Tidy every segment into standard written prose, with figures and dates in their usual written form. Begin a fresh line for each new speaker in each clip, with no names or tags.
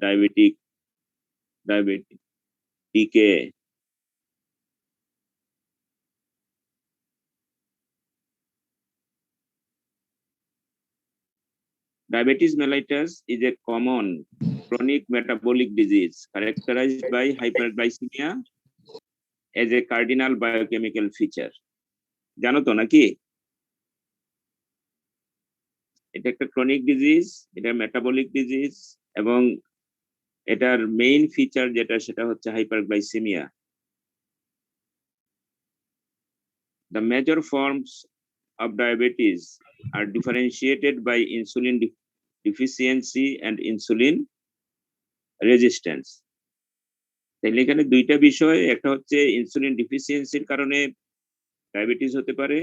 diabetic decay. Diabetes mellitus is a common chronic metabolic disease characterized by hyperglycemia as a cardinal biochemical feature. জানো তো নাকি? এটা একটা chronic disease, এটা metabolic disease, এবং এটার মেইন ফিচার যেটা সেটা হচ্ছে hyperglycaemia. The major forms of diabetes are differentiated by insulin deficiency and insulin resistance. তাহলে এখানে দুইটা বিষয়, একটা হচ্ছে ইনসুলিন ডিফিসিয়েন্সির কারণে ডায়াবেটিস হতে পারে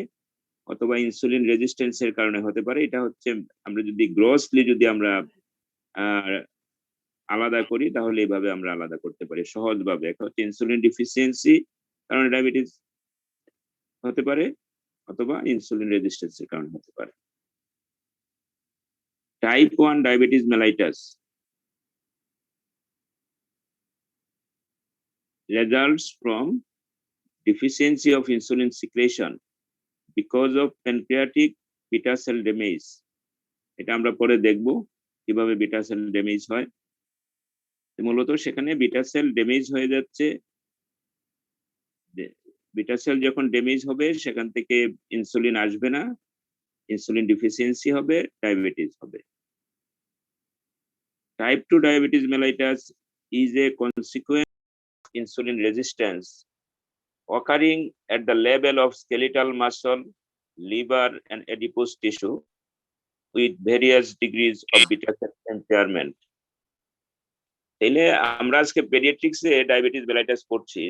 অথবা ইনসুলিন রেজিস্ট্যান্সের কারণে হতে পারে। এটা হচ্ছে আমরা যদি গ্রসলি যদি আমরা আলাদা করি তাহলে এইভাবে আমরা আলাদা করতে পারি সহজভাবে। একটা হচ্ছে ইনসুলিন ডিফিসিয়েন্সি কারণে ডায়াবেটিস হতে পারে অথবা ইনসুলিন রেজিস্ট্যান্সের কারণে হতে পারে। Type 1 diabetes mellitus results from deficiency of insulin secretion because of pancreatic beta cell damage. এটা আমরা পরে দেখব কিভাবে বিটা সেল ড্যামেজ হয়। মূলত সেখানে বিটা সেল ড্যামেজ হয়ে যাচ্ছে, বিটা সেল যখন ড্যামেজ হবে সেখান থেকে ইনসুলিন আসবে না, ইনসুলিন ডিফিসিয়েন্সি হবে, ডায়াবেটিস হবে। Type 2 diabetes mellitus is a consequence of insulin resistance occurring at the level of skeletal muscle, liver, and adipose tissue with various degrees of beta cell impairment. তাইলে আমরা আজকে পেডিয়াট্রিক্সে diabetes mellitus পড়ছি,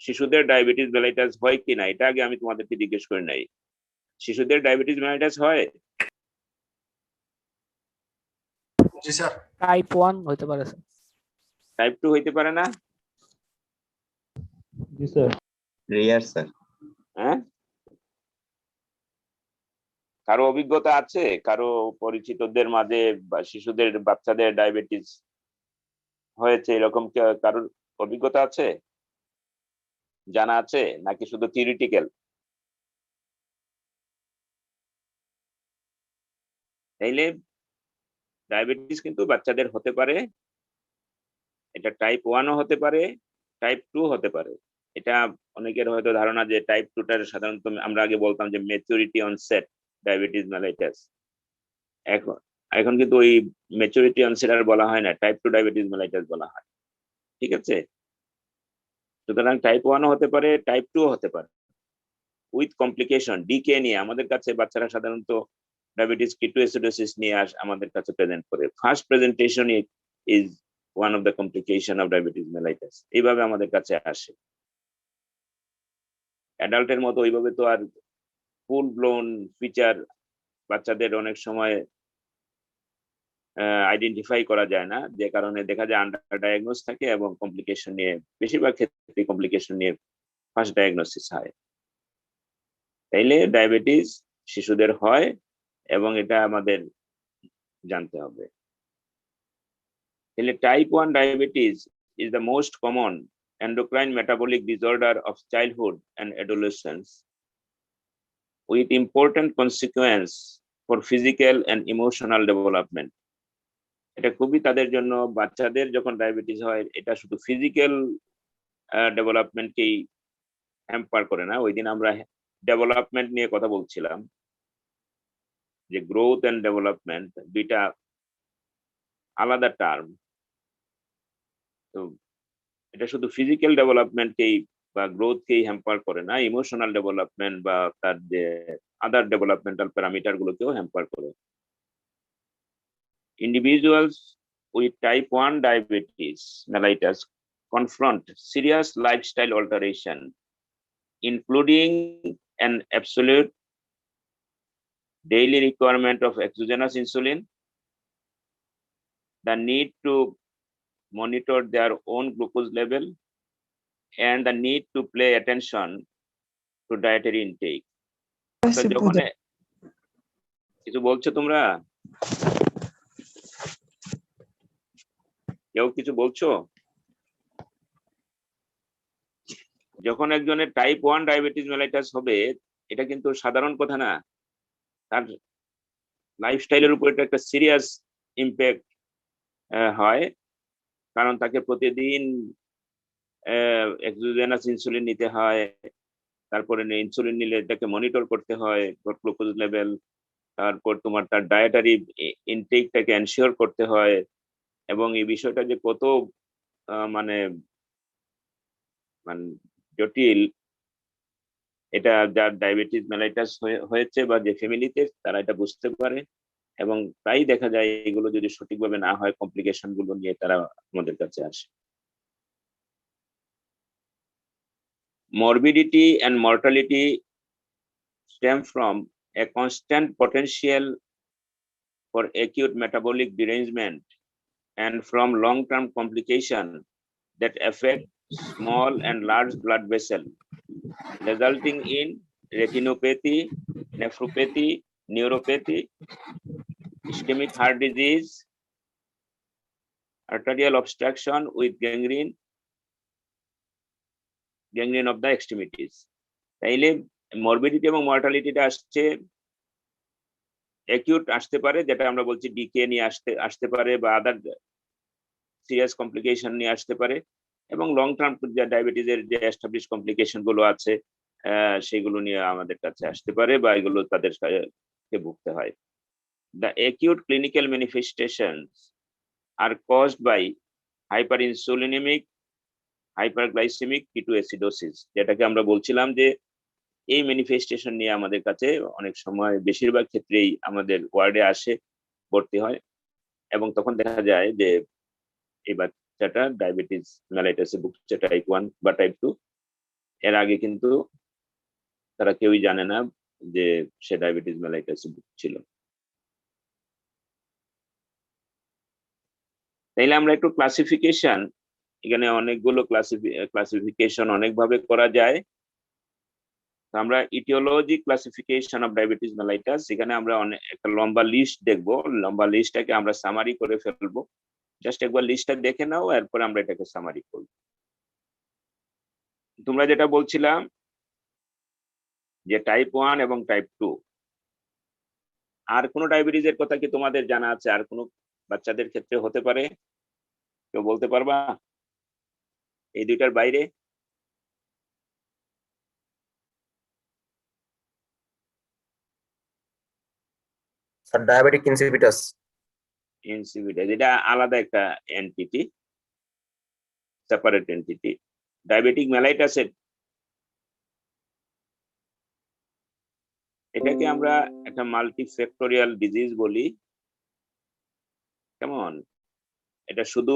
শিশুদের diabetes mellitus হয় কিনা এটা আগে আমি তোমাদেরকে জিজ্ঞেস করে নাই। শিশুদের ডায়াবেটিস মেলাইটাস হয়?
জি স্যার।
টাইপ 1 হতে পারে স্যার।
টাইপ 2 হইতে পারে না?
জি স্যার। Rare sir.
হ্যাঁ, কারো অভিজ্ঞতা আছে, কারো পরিচিতদের মাঝে বা শিশুদের বাচ্চাদের ডায়াবেটিস হয়েছে এরকম কারোর অভিজ্ঞতা আছে, জানা আছে, নাকি শুধু থিওরিটিক্যাল? তাইলে ডায়াবেটিস কিন্তু বাচ্চাদের হতে পারে, এটা টাইপ 1ও হতে পারে, টাইপ 2 হতে পারে। এটা অনেকের হয়তো ধারণা যে টাইপ 2টার সাধারণত আমরা আগে বলতাম যে ম্যাচুরিটি অনসেট ডায়াবেটিস মেলাইটাস, এখন কিন্তু ওই ম্যাচুরিটি অনসেট আর বলা হয় না, টাইপ 2 ডায়াবেটিস মেলাইটাস বলা হয়। ঠিক আছে, সুতরাং টাইপ 1ও হতে পারে, টাইপ 2ও হতে পারে উইথ কমপ্লিকেশন ডিকে নিয়ে। আমাদের কাছে বাচ্চারা সাধারণত ডায়াবেটিস কিটোএসিডোসিস নিয়ে আমাদের কাছে প্রেজেন্ট করে। First presentation is one of the complication of diabetes mellitus, এইভাবে আমাদের কাছে আসে। অ্যাডাল্টের মতো ওইভাবে তো আর ফুল ব্লোন ফিচার বাচ্চাদের অনেক সময় আইডেন্টিফাই করা যায় না, যে কারণে দেখা যায় আন্ডার ডায়াগনোস থাকে এবং কমপ্লিকেশন নিয়ে বেশিরভাগ ক্ষেত্রে কমপ্লিকেশন নিয়ে ফার্স্ট ডায়াগনোসিস হয়। তাইলে ডায়াবেটিস শিশুদের হয় এবং এটা আমাদের জানতে হবে। তাহলে type 1 diabetes is the most common endocrine metabolic disorder of childhood and adolescence with important consequence for physical and emotional development. এটা খুবই তাদের জন্য, বাচ্চাদের যখন ডায়াবেটিস হয় এটা শুধু ফিজিক্যাল ডেভেলপমেন্টকেই হ্যাম্পার করে না। ওই দিন আমরা ডেভেলপমেন্ট নিয়ে কথা বলছিলাম যে গ্রোথ এন্ড ডেভেলপমেন্ট দুইটা আলাদা টার্ম। তো এটা শুধু ফিজিক্যাল ডেভেলপমেন্টকেই বা গ্রোথকেই হ্যাম্পার করে না, ইমোশনাল ডেভেলপমেন্ট বা তার যে আদার ডেভেলপমেন্টাল প্যারামিটার গুলোকেও হ্যাম্পার করে। Individuals with type 1 diabetes mellitus confront serious lifestyle alteration, including an absolute daily requirement of exogenous insulin, the need to monitor their own glucose level, and the need to pay attention to dietary intake. কিছু বলছো তোমরা? কেউ কিছু বলছো? যখন একজনের type 1 diabetes mellitus হবে, এটা কিন্তু সাধারণ কথা না, তার লাইফস্টাইলের উপর এটা একটা সিরিয়াস ইম্প্যাক্ট হয়। কারণ তাকে প্রতিদিন এক্সোজেনাস ইনসুলিন নিতে হয়, তারপরে ইনসুলিন নিলে এটাকে মনিটর করতে হয়, গ্লুকোজ লেভেল, তারপর তোমার তার ডায়েটারি ইনটেকটাকে এনশিওর করতে হয়। এবং এই বিষয়টা যে কত মানে মানে জটিল, এটা যার ডায়াবেটিস মেলাইটাস হয়েছে বা যে ফ্যামিলিতে, তারা এটা বুঝতে পারে। এবং তাই দেখা যায় এগুলো যদি সঠিকভাবে না হয়, কমপ্লিকেশন গুলো নিয়ে তারা আমাদের কাছে আসে। Morbidity and mortality stem from a constant potential for acute metabolic derangement and from long-term complication that affect small and large blood vessel, resulting in retinopathy, nephropathy, neuropathy, ischemic heart disease, arterial obstruction with gangrene of the extremities. তাইলে morbidity এবং মর্টালিটিটা আসছে, acute আসতে পারে, যেটা আমরা বলছি decay নিয়ে আসতে পারে, বা আদার সিরিয়াস কমপ্লিকেশন নিয়ে আসতে পারে, এবং লং টার্ম যে ডায়াবেটিসের যে এস্টাবলিশ কমপ্লিকেশন গুলো আছে সেগুলো নিয়ে আমাদের কাছে আসতে পারে, বা এগুলো তাদের ভুগতে হয়। The acute clinical manifestations are caused by hyperinsulinemic, hyperglycemic ketoacidosis, যেটাকে আমরা বলছিলাম যে এই ম্যানিফেস্টেশন নিয়ে আমাদের কাছে অনেক সময়, বেশিরভাগ ক্ষেত্রেই আমাদের ওয়ার্ডে আসে, ভর্তি হয়, এবং তখন দেখা যায় যে এই বাচ্চাটা ডায়াবেটিস মেলাইটাসে ভুগছে, টাইপ 1 বা টাইপ 2। এর আগে কিন্তু তারা কেউই জানে না যে সে ডায়াবেটিস মেলাইটাসে ভুগছিল। তাইলে আমরা একটু ক্লাসিফিকেশন, এখানে অনেকগুলো ক্লাসিফিকেশন অনেকভাবে করা যায়। আমরা etiology classification of diabetes mellitus, এখানে আমরা একটা লম্বা লিস্ট দেখবো। লম্বা লিস্টটাকে আমরা সামারি করে ফেলবো। জাস্ট একবার লিস্টটা দেখে নাও, এরপর আমরা এটাকে সামারি করব। তোমরা যেটা বলছিলাম যে টাইপ 1 এবং টাইপ 2, আর কোন ডায়াবেটিসের কথা কি তোমাদের জানা আছে? আর কোন বাচ্চাদের ক্ষেত্রে হতে পারে? কেউ বলতে পারবা এই দুইটার বাইরে?
Sir diabetic insipidus.
ইনসিপিটাস এটা আলাদা একটা এন্টিটি, সেপারেট এন্টিটি। ডায়াবেটিক মেলাইটাসের এটাকে আমরা একটা মাল্টিফ্যাক্টোরিয়াল ডিজিজ বলি। কেমন? এটা শুধু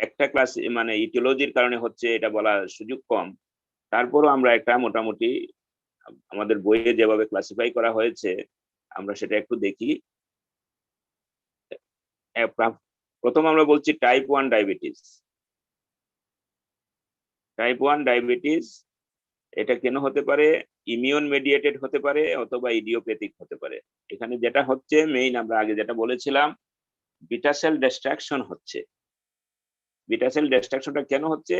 একটা ক্লাস মানে ইটিওলজির কারণে হচ্ছে এটা বলা সুযোগ কম, তারপরও আমরা একটা মোটামুটি আমাদের বইয়ে যেভাবে ক্লাসিফাই করা হয়েছে আমরা সেটা একটু দেখি। প্রথম আমরা বলছি টাইপ 1 ডায়াবেটিস। টাইপ 1 ডায়াবেটিস এটা কেন হতে পারে? ইমিউন মেডিয়েটেড হতে পারে অথবা ইডিওপ্যাথিক হতে পারে। এখানে যেটা হচ্ছে মেইন, আমরা আগে যেটা বলেছিলাম, বিটা সেল ডিস্ট্রাকশন হচ্ছে। বিটা সেল ডিস্ট্রাকশনটা কেন হচ্ছে?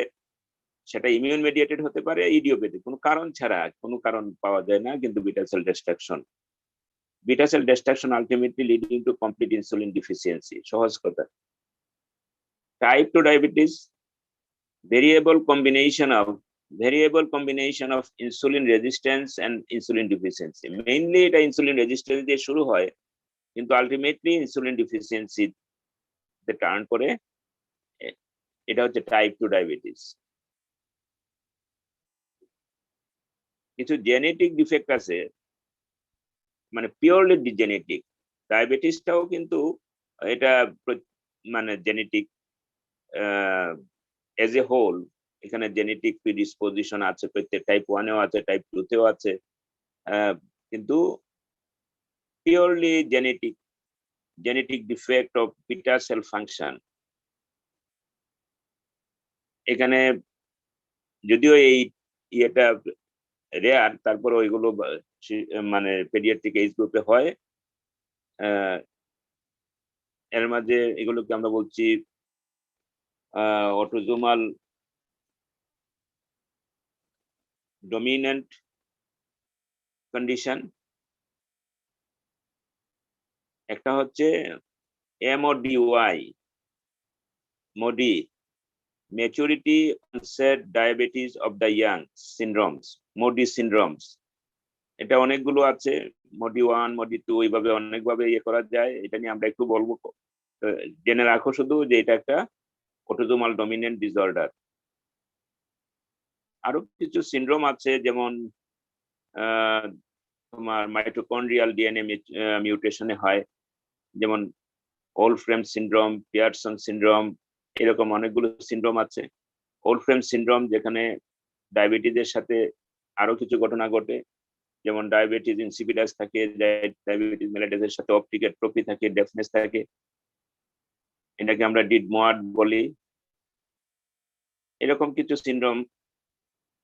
সেটা ইমিউন মেডিয়েটেড হতে পারে, ইডিওপ্যাথিক, কোনো কারণ ছাড়া, কোনো কারণ পাওয়া যায় না, কিন্তু beta cell destruction. Beta cell destruction ultimately leading to complete insulin deficiency. সহজ কথা। Type 2 diabetes variable combination of insulin resistance and insulin deficiency. Mainly এটা insulin resistance দিয়ে শুরু হয়, কিন্তু ultimately insulin deficiency তে টার্ন করে। এটা হচ্ছে টাইপ 2 ডায়াবেটিস। কিছু জেনেটিক ডিফেক্ট আছে, মানে পিওরলি জেনেটিক। ডায়াবেটিসটাও কিন্তু এটা মানে জেনেটিক এজ এ হোল, এখানে জেনেটিক প্রিডিসপোজিশন আছে, প্রত্যেক টাইপ 1 এও আছে, টাইপ 2 তেও আছে, কিন্তু purely genetic defect of beta cell function. এখানে যদিও এই ইয়েটা রেয়ার, তারপর ওইগুলো মানে পেডিয়াট্রিক এজ গ্রুপে হয়। এর মাঝে এগুলোকে আমরা বলছি অটোজোমাল ডমিনেন্ট কন্ডিশন, একটা হচ্ছে MODY MODY maturity onset diabetes of the young syndromes, MODY syndromes. এটা অনেকগুলো আছে, MODY 1 MODY 2 এইভাবে অনেকভাবে করা যায়। এটা নিয়ে আমরা একটু বলবো, জেনে রাখো শুধু যে এটা একটা অটোজোমাল ডমিনেন্ট ডিসঅর্ডার। আরো কিছু সিনড্রোম আছে, যেমন তোমার মাইটোকন্ড্রিয়াল ডিএনএ মিউটেশনে হয়, যেমন ওলফ্রেম সিনড্রোম, পিয়ারসন সিনড্রোম, এরকম অনেকগুলো সিনড্রোম আছে। ওলফ্রেম সিনড্রোম যেখানে ডায়াবেটিসের সাথে আরো কিছু ঘটনা ঘটে, যেমন ডায়াবেটিস ইনসিপিডাস থাকে, ডায়াবেটিস মেলিটাসের সাথে অপটিক অ্যাট্রফি থাকে, ডেফনেস থাকে, এটাকে আমরা ডিডমোয়ার্ড বলি। এরকম কিছু syndrome,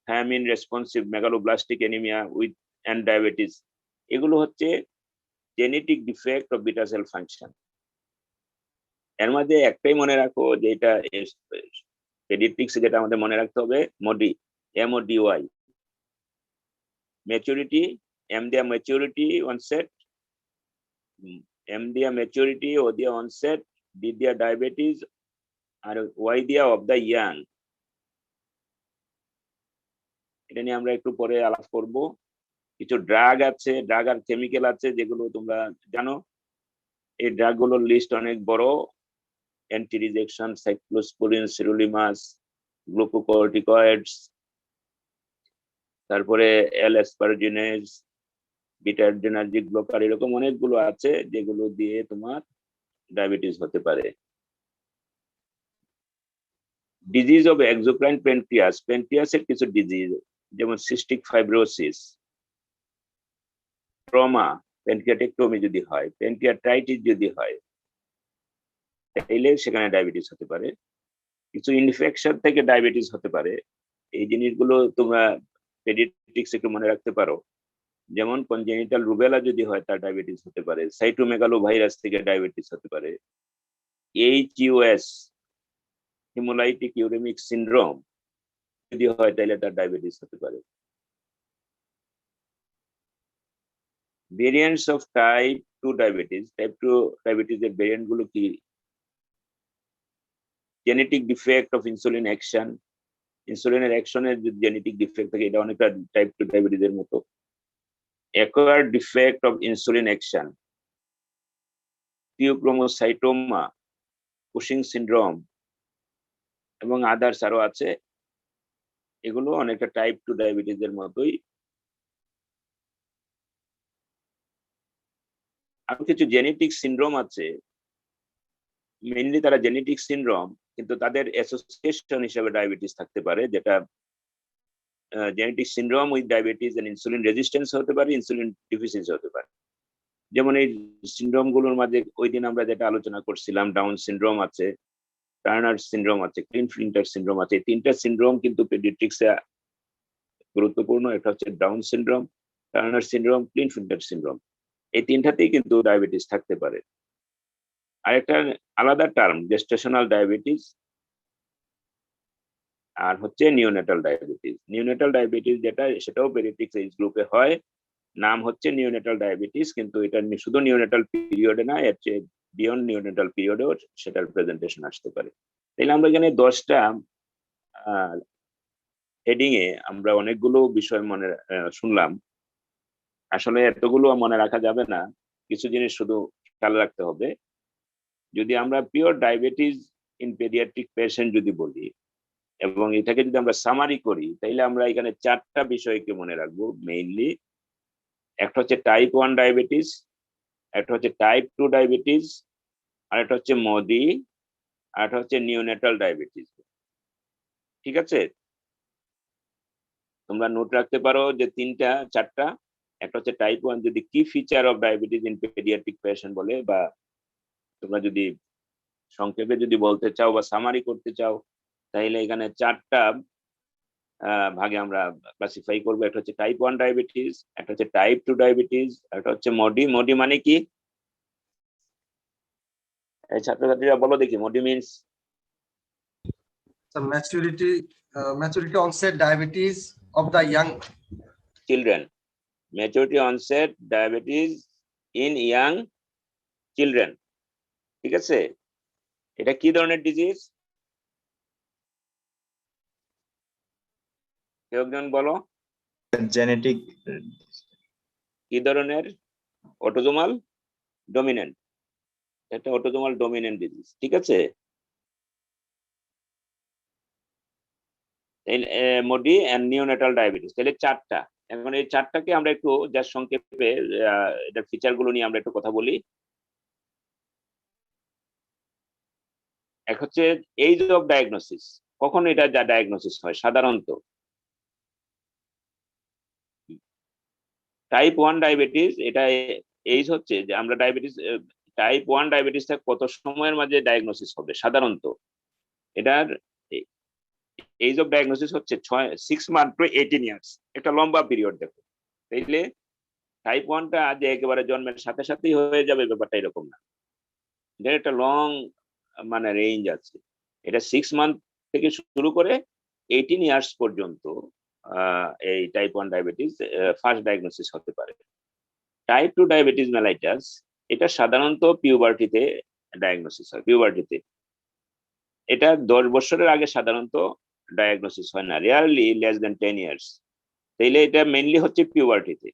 thiamine responsive megaloblastic anaemia with and diabetes, এগুলো হচ্ছে genetic defect of beta cell function. এর মধ্যে একটাই মনে রাখো যে এটা পেডিয়াট্রিক্স, যেটা আমাদের মনে রাখতে হবে, MODY ম্যাচুরিটি, M দিয়া ম্যাচুরিটি অনসেট, M দিয়া ম্যাচুরিটি, O দিয়া অনসেট, D দিয়া ডায়াবেটিস, আর Y দিয়া অফ দ্য ইয়াং। এটা নিয়ে আমরা একটু পরে আলাপ করব। কিছু ড্রাগ আছে, ড্রাগ আর কেমিক্যাল আছে যেগুলো তোমরা জানো। এই ড্রাগ গুলোর লিস্ট অনেক বড়, অ্যান্টি রিজেকশন, সাইক্লোস্পোরিন, সিরুলিমাস, গ্লুকোকর্টিকয়েডস, তারপরে L-asparginase, বিটা অ্যাড্রেনার্জিক ব্লকার, এরকম অনেকগুলো আছে যেগুলো দিয়ে তোমার ডায়াবেটিস হতে পারে। ডিজিজ অফ এক্সোক্রাইন প্যানক্রিয়াস, প্যানক্রিয়াসের কিছু ডিজিজ, যেমন সিস্টিক ফাইব্রোসিস, ট্রমা, প্যানক্রিয়াটেক্টমি যদি হয়, প্যানক্রিয়াটাইটিস যদি হয়, তাইলে সেখানে ডায়াবেটিস হতে পারে। কিছু ইনফেকশন থেকে ডায়াবেটিস হতে পারে। এই জিনিসগুলো তোমরা পেডিয়াট্রিক্স একটু মনে রাখতে পারো। যেমন কনজেনিটাল রুবেলা যদি হয়, তার ডায়াবেটিস হতে পারে। সাইটোমেগালো ভাইরাস থেকে ডায়াবেটিস হতে পারে। HUS হিমোলাইটিক ইউরেমিক সিনড্রোম যদি হয়, তাহলে তার ডায়াবেটিস হতে পারে। Variants of type 2 diabetes, type 2 ডায়াবেটিসের ভেরিয়েন্ট গুলো কি? Genetic defect of insulin action, ইনসুলিনের অ্যাকশনের যদি জেনেটিক ডিফেক্ট থাকে, এটা অনেকটা টাইপ 2 ডায়াবেটিসের মতো। Acquired defect of insulin action, pheochromocytoma, Cushing syndrome এবং আদার্স আরো আছে। এগুলো অনেকটা টাইপ 2 ডায়াবেটিসের মতোই। আরো কিছু জেনেটিক সিনড্রোম আছে, মেইনলি তারা জেনেটিক সিনড্রোম, কিন্তু তাদের অ্যাসোসিয়েশন হিসেবে ডায়াবেটিস থাকতে পারে, যেটা genetic syndrome with diabetes and insulin resistance হতে পারে, ইনসুলিন ডিফিসিয়েন্সি হতে পারে। যেমন এই সিনড্রোম গুলোর মাঝে ওই দিন আমরা যেটা আলোচনা করছিলাম, ডাউন সিনড্রোম আছে, টার্নার সিনড্রোম আছে, ক্লিনফিল্টার সিনড্রোম আছে। এই তিনটা সিনড্রোম কিন্তু পেডিয়াট্রিক্সে গুরুত্বপূর্ণ। এটা হচ্ছে Down syndrome, Turner syndrome, Klinefelter syndrome. এই তিনটাতেই কিন্তু ডায়াবেটিস থাকতে পারে। আরেকটা আলাদা টার্ম, জেস্টেশনাল ডায়াবেটিস, আর হচ্ছে নিওনেটাল ডায়াবেটিস। নিওনেটাল ডায়াবেটিস যেটা, সেটাও পেডিয়াট্রিক্স এজ গ্রুপে হয়, নাম হচ্ছে নিওনেটাল ডায়াবেটিস, কিন্তু এটা শুধু নিওনেটাল পিরিয়ডে না, এর চেয়ে বিয়ন্ড নিওনেটাল পিরিয়ডেও সেটার প্রেজেন্টেশন আসতে পারে। তাহলে আমরা এখানে 10টা হেডিং এ আমরা অনেকগুলো বিষয় মনে শুনলাম। আসলে এতগুলো মনে রাখা যাবে না, কিছু জিনিস শুধু খেয়াল রাখতে হবে। যদি আমরা pure diabetes in paediatric patient যদি বলি এবং এটাকে যদি আমরা সামারি করি, তাহলে আমরা এখানে 4টা বিষয়কে মনে রাখবো মেইনলি। একটা হচ্ছে টাইপ 1 ডায়াবেটিস, একটা হচ্ছে টাইপ 2 ডায়াবেটিস, আর একটা হচ্ছে MODY, আর একটা হচ্ছে নিওনেটাল ডায়াবেটিস। ঠিক আছে, তোমরা নোট রাখতে পারো যে 4টা। একটা হচ্ছে টাইপ 1, যদি কি feature of diabetes in paediatric patient বলে, বা তোমরা যদি সংক্ষেপে যদি বলতে চাও বা সামারি করতে চাও, তাহলে এখানে 4টা ভাগে আমরা ক্লাসিফাই করবো। একটা হচ্ছে টাইপ 1 ডায়াবেটিস, একটা হচ্ছে টাইপ 2 ডায়াবেটিস, একটা হচ্ছে MODY। MODY মানে কি? এই ছাত্রছাত্রীরা বলো দেখি Modi means
So maturity onset diabetes of the young.
children. Maturity onset diabetes in young children. ঠিক আছে, এটা কি ধরনের ডিজিজ? কেউ একজন বলো
Genetic.
কি ধরনের? Autosomal dominant. এটা অটোজোমাল ডমিনেন্ট ডিজিজ, ঠিক আছে। মোডি এন্ড নিওনেটাল ডায়াবেটিস, তাহলে চারটা। এখন এই চারটাকে আমরা একটু যার সংক্ষেপে এটার ফিচার গুলো নিয়ে আমরা একটু কথা বলি। এক হচ্ছে এইজ অফ ডায়াগনোসিস, কখন এটা যা ডায়াগনোসিস হয় সাধারণত। টাইপ 1 ডায়াবেটিস, এটা এইজ হচ্ছে যে আমরা ডায়াবেটিস টাইপ 1 ডায়াবেটিসটা কত সময়ের মাঝে ডায়াগনোসিস হবে সাধারণত। এটার এইজ অফ ডায়াগনোসিস হচ্ছে 6 মান্থ টু 18 ইয়ার্স, একটা লম্বা পিরিয়ড। দেখো তাইলে টাইপ 1টা আজ একেবারে জন্মের সাথে সাথেই হয়ে যাবে ব্যাপারটা এরকম না, এটার একটা লং মানে রেঞ্জ আছে। এটা 6 মান্থ থেকে শুরু করে 18 ইয়ার্স পর্যন্ত এই টাইপ 1 ডায়াবেটিস ফার্স্ট ডায়াগনোসিস হতে পারে। টাইপ 2 ডায়াবেটিস মেলাইটাস, এটা সাধারণত পিউবার্টিতে ডায়াগনোসিস হয়। পিউবার্টিতে এটা 10 বছরের আগে সাধারণত ডায়াগনোসিস হয় না, রেয়ারলি লেস দেন 10 ইয়ার্স। তাইলে এটা মেইনলি হচ্ছে পিউবার্টিতে।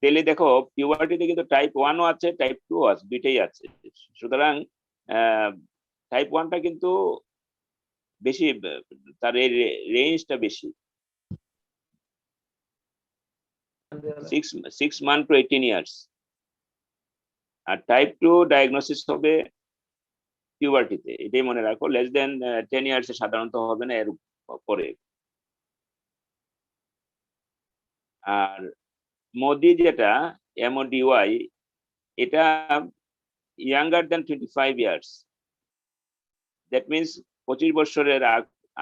তাহলে দেখো পিউবার্টিতে কিন্তু টাইপ 1ও আছে, টাইপ 2ও আছে, দুইটাই আছে। সুতরাং টাইপ 1টা কিন্তু বেশি, তার এই রেঞ্জটা বেশি, 6 মান্থ টু 18 ইয়ার্স। আর টাইপ 2 ডায়াগনোসিস হবে পিউবার্টিতে, এটাই মনে রাখো। লেস দেন 10 ইয়ার্স সাধারণত হবে না, এর পরে। আর মোডি যেটা MODY, এটা younger than 25 years, that means 25 বছরের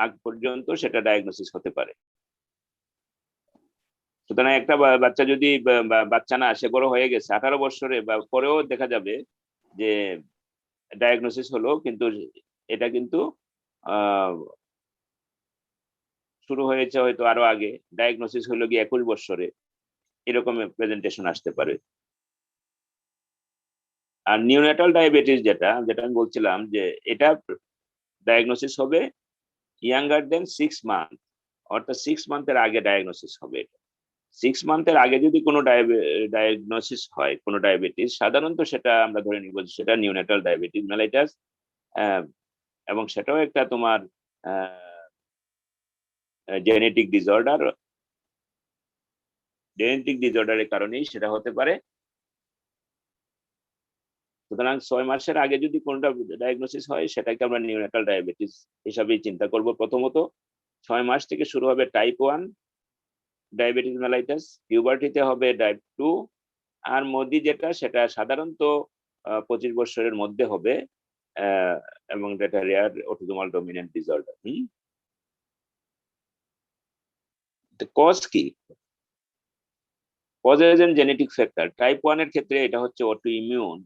আগ পর্যন্ত সেটা ডায়াগনোসিস হতে পারে। সুতরাং একটা বাচ্চা যদি বাচ্চা না, সে বড় হয়ে গেছে 18 বছরে বা পরেও দেখা যাবে যে ডায়াগনোসিস হলো, কিন্তু এটা কিন্তু শুরু হয়েছে হয়তো আরো আগে, ডায়াগনোসিস হলো গিয়ে 21 বছরে, এরকম প্রেজেন্টেশন আসতে পারে। আর নিওনেটাল ডায়াবেটিস যেটা আমি বলছিলাম যে এটা ডায়াগনোসিস হবে ইয়াঙ্গার দেন 6 মান্থ, অর্থাৎ 6 মান্থের আগে ডায়াগনোসিস হবে। 6 মান্থের আগে যদি কোনো ডায়াগনোসিস হয় কোনো ডায়াবেটিস, সাধারণত সেটা আমরা ধরে নিব সেটা নিওনেটাল ডায়াবেটিস মেলাইটাস, এবং সেটাও একটা তোমার জেনেটিক ডিসঅর্ডারের কারণেই সেটা হতে পারে। সুতরাং 6 মাসের আগে যদি কোনটা ডায়াগনোসিস হয় সেটাকে আমরা নিওনেটাল ডায়াবেটিস হিসাবেই চিন্তা করব। প্রথমত 6 মাস থেকে শুরু হবে টাইপ 1 ডায়াবেটিস মেলাইটাস, পিউবার্টিতে হবে টাইপ 2, আর মোডি যেটা সেটা সাধারণত 25 বছরের মধ্যে হবে, এবং এটা rare autosomal dominant disorder. Cause কি? Causes and genetic factor. Type 1 এর ক্ষেত্রে এটা হচ্ছে অটো ইমিউন,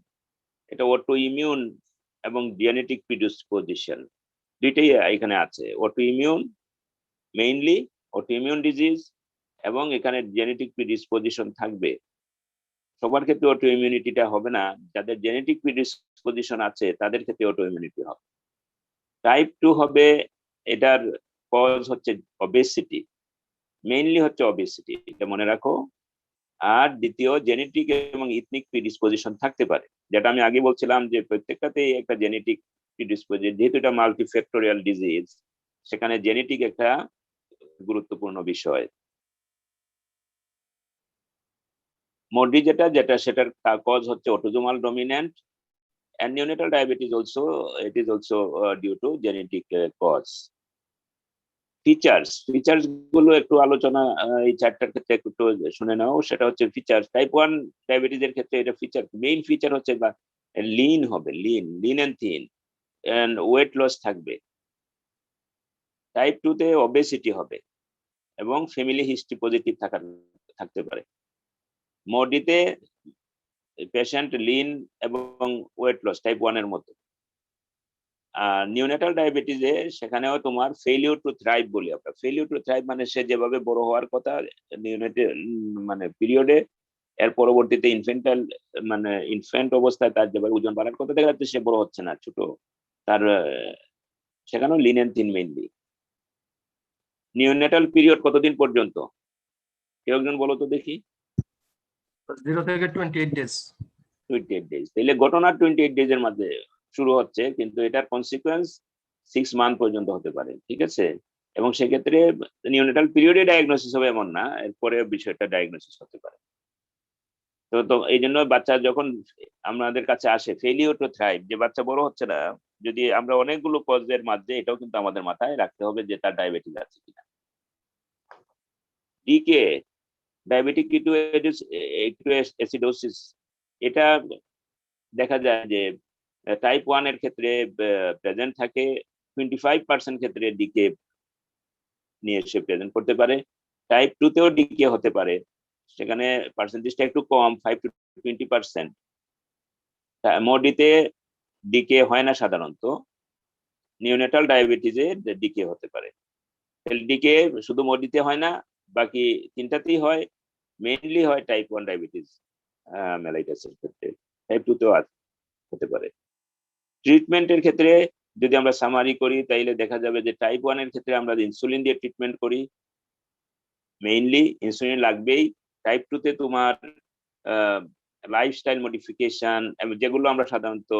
এটা অটো ইমিউন এবং জেনেটিক প্রিডিসপোজিশন দুইটাই এখানে আছে। Auto immune mainly auto immune disease, এবং এখানে জেনেটিক প্রিডিসপোজিশন থাকবে। সবার ক্ষেত্রে অটো ইমিউনিটিটা হবে না, যাদের জেনেটিক প্রিডিসপোজিশন আছে তাদের ক্ষেত্রে অটো ইমিউনিটি হবে। টাইপ 2 হবে, এটার কজ হচ্ছে ওবেসিটি, মেইনলি হচ্ছে ওবেসিটি, এটা মনে রাখো। আর দ্বিতীয় জেনেটিক এবং ইথনিক প্রিডিসপোজিশন থাকতে পারে, যেটা আমি আগে বলছিলাম যে প্রত্যেকটাতেই একটা জেনেটিক প্রিডিসপোজিশন, যেহেতু এটা মাল্টিফ্যাক্টোরিয়াল ডিজিজ, সেখানে জেনেটিক একটা গুরুত্বপূর্ণ বিষয়। মোডি যেটা সেটার কজ হচ্ছে autosomal dominant, and neonatal diabetes also, it is also due to genetic cause. Features গুলো একটু আলোচনা এই চ্যাপ্টার ক্ষেত্রে একটু শুনে নাও। সেটা হচ্ছে ফিচার্স। টাইপ 1 ডায়াবেটিস এর ক্ষেত্রে এটা ফিচার, মেইন ফিচার হচ্ছে বা লিন হবে, lean and thin, and weight loss থাকবে। টাইপ 2 তে ওবেসিটি হবে এবং ফ্যামিলি হিস্ট্রি পজিটিভ থাকতে পারে। মোডিতে পেশেন্ট লিন এবং ওয়েট লস টাইপ 1 এর মতো। আর নিউনেটাল ডায়াবেটিসে সেখানেও তোমার ফেলিওর টু থ্রাইভ বলি আমরা। ফেলিওর টু থ্রাইভ মানে সে যেভাবে বড় হওয়ার কথা নিউনেটাল মানে পিরিয়ডে, এর পরবর্তীতে ইনফ্যান্ট অবস্থায় তার যেভাবে ওজন বাড়ার কথা দেখা যাচ্ছে সে বড় হচ্ছে না, ছোট। তার সেখানেও lean and thin mainly. Neonatal period কতদিন পর্যন্ত? কেউ একজন বলো তো দেখি।
0 থেকে 28 days।
28 days। তাহলে ঘটনা 28 days এর মধ্যে শুরু হচ্ছে, কিন্তু এটার কনসিকুয়েন্স 6 মান্থ পর্যন্ত হতে পারে, ঠিক আছে? এবং সেক্ষেত্রে নিউনেটাল পিরিয়ডে ডায়াগনোসিস হবে এমন না, এরপরে বিষয়টা ডায়াগনোসিস হতে পারে। তো এই জন্য বাচ্চা যখন আমাদের কাছে আসে ফেলিওর টু থ্রাইভ, যে বাচ্চা বড় হচ্ছে না, যদি আমরা অনেকগুলো কজের মাঝে এটাও কিন্তু আমাদের মাথায় রাখতে হবে যে তার ডায়াবেটিস আছে কিনা। ডিকে, ডায়াবেটিক কিটোএসিডোসিস, এটা দেখা যায় যে টাইপ 1 এর ক্ষেত্রে প্রেজেন্ট থাকে, 25% ক্ষেত্রে ডিকে নিয়ে এসে প্রেজেন্ট করতে পারে। টাইপ 2 তেও ডিকে হতে পারে, সেখানে পার্সেন্টেজটা একটু কম, 5 to 20%। মোডিতে ডিকে হয় না সাধারণত, নিউনেটাল ডায়াবেটিসে ডিকে হতে পারে। ডিকে শুধু মোডিতে হয় না, বাকি তিনটাতেই হয়। মেইনলি হয় টাইপ 1 ডায়াবেটিস মেলাইটাসের ক্ষেত্রে, টাইপ 2 তেও হতে পারে। ট্রিটমেন্টের ক্ষেত্রে যদি আমরা সামারি করি তাইলে দেখা যাবে যে টাইপ 1 এর ক্ষেত্রে আমরা ইনসুলিন দিয়ে ট্রিটমেন্ট করি, মেইনলি ইনসুলিন লাগবেই। টাইপ 2 তে তোমার লাইফস্টাইল মডিফিকেশন, যেগুলো আমরা সাধারণত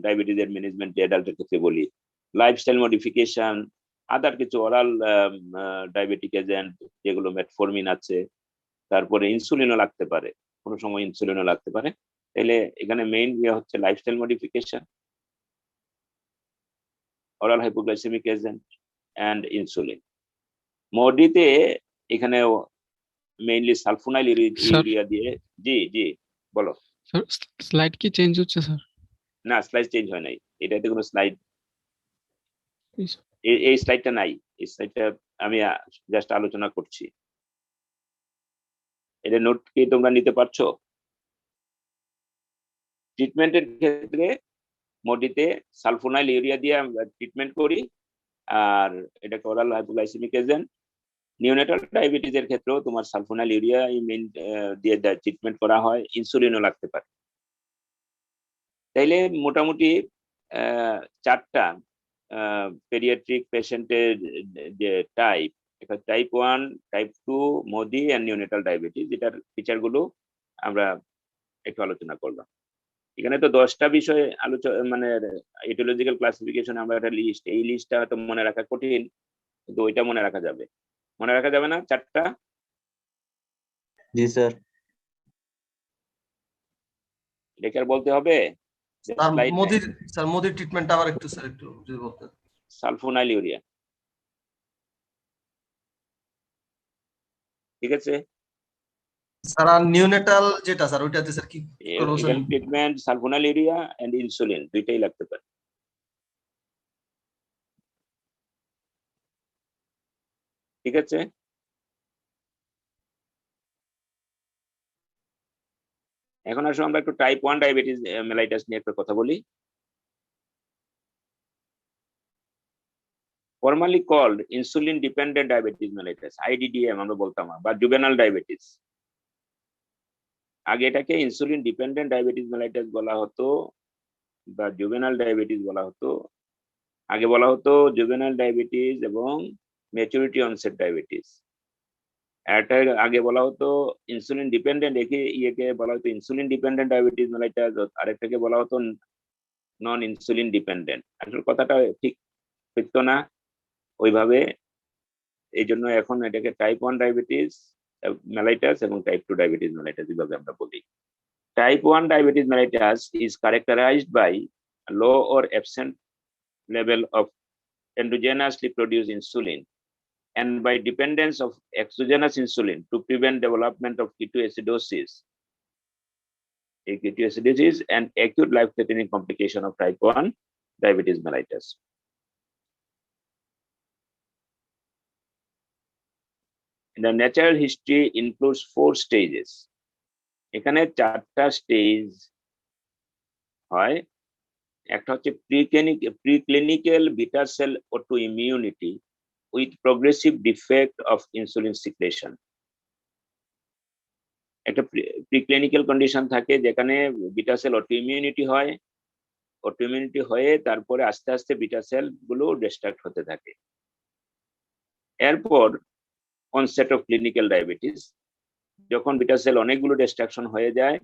ডায়াবেটিসের ম্যানেজমেন্ট অ্যাডাল্টের ক্ষেত্রে বলি, লাইফস্টাইল মডিফিকেশন, আদার কিছু ওরাল ডায়াবেটিক এজেন্ট যেগুলো মেটফরমিন আছে, তারপরে ইনসুলিনও লাগতে পারে, কোনো সময় ইনসুলিনও লাগতে পারে। তাহলে এখানে মেইন হচ্ছে lifestyle modification, oral hypoglycemic agent and insulin. মোডিতে এখানে মেইনলি সালফোনাইল ইউরিয়া দিয়ে। জি জি বলো।
স্যার স্লাইড কি চেঞ্জ হচ্ছে স্যার?
না, স্লাইড চেঞ্জ হয় নাই, এটাতে কোনো স্লাইড,
Please.
এই স্লাইডটা নাই, এই স্লাইডটা আমি জাস্ট আলোচনা করছি। এটা নোট কি তোমরা নিতে পারছো? ট্রিটমেন্টের ক্ষেত্রে মোডিতে সালফোনাইল ইউরিয়া দিয়ে আমরা ট্রিটমেন্ট করি, আর এটাকে ওরাল হাইপোগ্লাইসেমিক এজেন্ট। নিউনেটাল ডায়াবেটিসের ক্ষেত্রেও তোমার সালফোনাইল ইউরিয়া দিয়ে ট্রিটমেন্ট করা হয়, ইনসুলিনও লাগতে পারে। তাইলে মোটামুটি 4টা পেডিয়াট্রিক পেশেন্টের যে type, type 1, type 2, MODY and neonatal diabetes, এটার ফিচারগুলো আমরা একটু আলোচনা করলাম। এখানে তো 10টা বিষয় মানে ইটিওলজিক্যাল ক্লাসিফিকেশন আমরা একটা লিস্ট, এই লিস্টটা হয়তো মনে রাখা কঠিন, কিন্তু ওইটা মনে রাখা যাবে। মনে রাখা যাবে না 4টা?
জি স্যার।
এটা কি আর বলতে হবে?
স্যার মোদির ট্রিটমেন্ট আবার একটু স্যার একটু যদি বলতেন।
সালফোনাইল ইউরিয়া, ঠিক আছে
স্যার। আর নিউনেটাল যেটা স্যার ওইটাতে স্যার কি করব sir?
Treatment sulfonylurea and insulin, দুইটাই লাগতে পারে, ঠিক আছে? এখন আসো আমরা একটু টাইপ 1 ডায়াবেটিস মেলাইটাস নিয়ে একটা কথা বলি। Formally called insulin dependent diabetes mellitus, IDDM আমরা বলতাম, বা জুভেনাল ডায়াবেটিস। আগে এটাকে ইনসুলিন ডিপেন্ডেন্ট ডায়াবেটিস মেলাইটাস বলা হতো, বা জুভেনাল ডায়াবেটিস বলা হতো। আগে বলা হতো জুভেনাল ডায়াবেটিস এবং ম্যাচুরিটি অনসেট ডায়াবেটিস। এটা আগে বলা হতো ইনসুলিন ডিপেন্ডেন্ট, ইয়েকে বলা হতো ইনসুলিন ডিপেন্ডেন্ট ডায়াবেটিস মেলাইটাস, আরেকটাকে বলা হতো নন ইনসুলিন ডিপেন্ডেন্ট। আসলে কথাটা ঠিক ফিরতো না ওইভাবে, এই জন্য এখন এটাকে টাইপ 1 ডায়াবেটিস মেলাইটাস এবং টাইপ 2 ডায়াবেটিস মেলাইটাস এইভাবে আমরা বলি। Type 1 diabetes mellitus is characterized by low or absent level of endogenously produced insulin and by dependence of exogenous insulin to prevent development of ketoacidosis, and acute life-threatening complication of type 1 diabetes mellitus. The natural history includes 4 stages. এখানে 4টা stage হয়। একটা হচ্ছে preclinical beta sell auto immunity with progressive defect of insulin secretion. একটা preclinical condition থাকে যেখানে beta sell auto immunity হয়, auto immunity হয়ে তারপরে আস্তে আস্তে বিটা সেল গুলো ডিস্ট্রাক্ট হতে থাকে। এরপর অনসেট অফ ক্লিনিক্যাল ডায়াবেটিস, যখন বিটা সেল অনেকগুলো ডিস্ট্রাকশন হয়ে যায়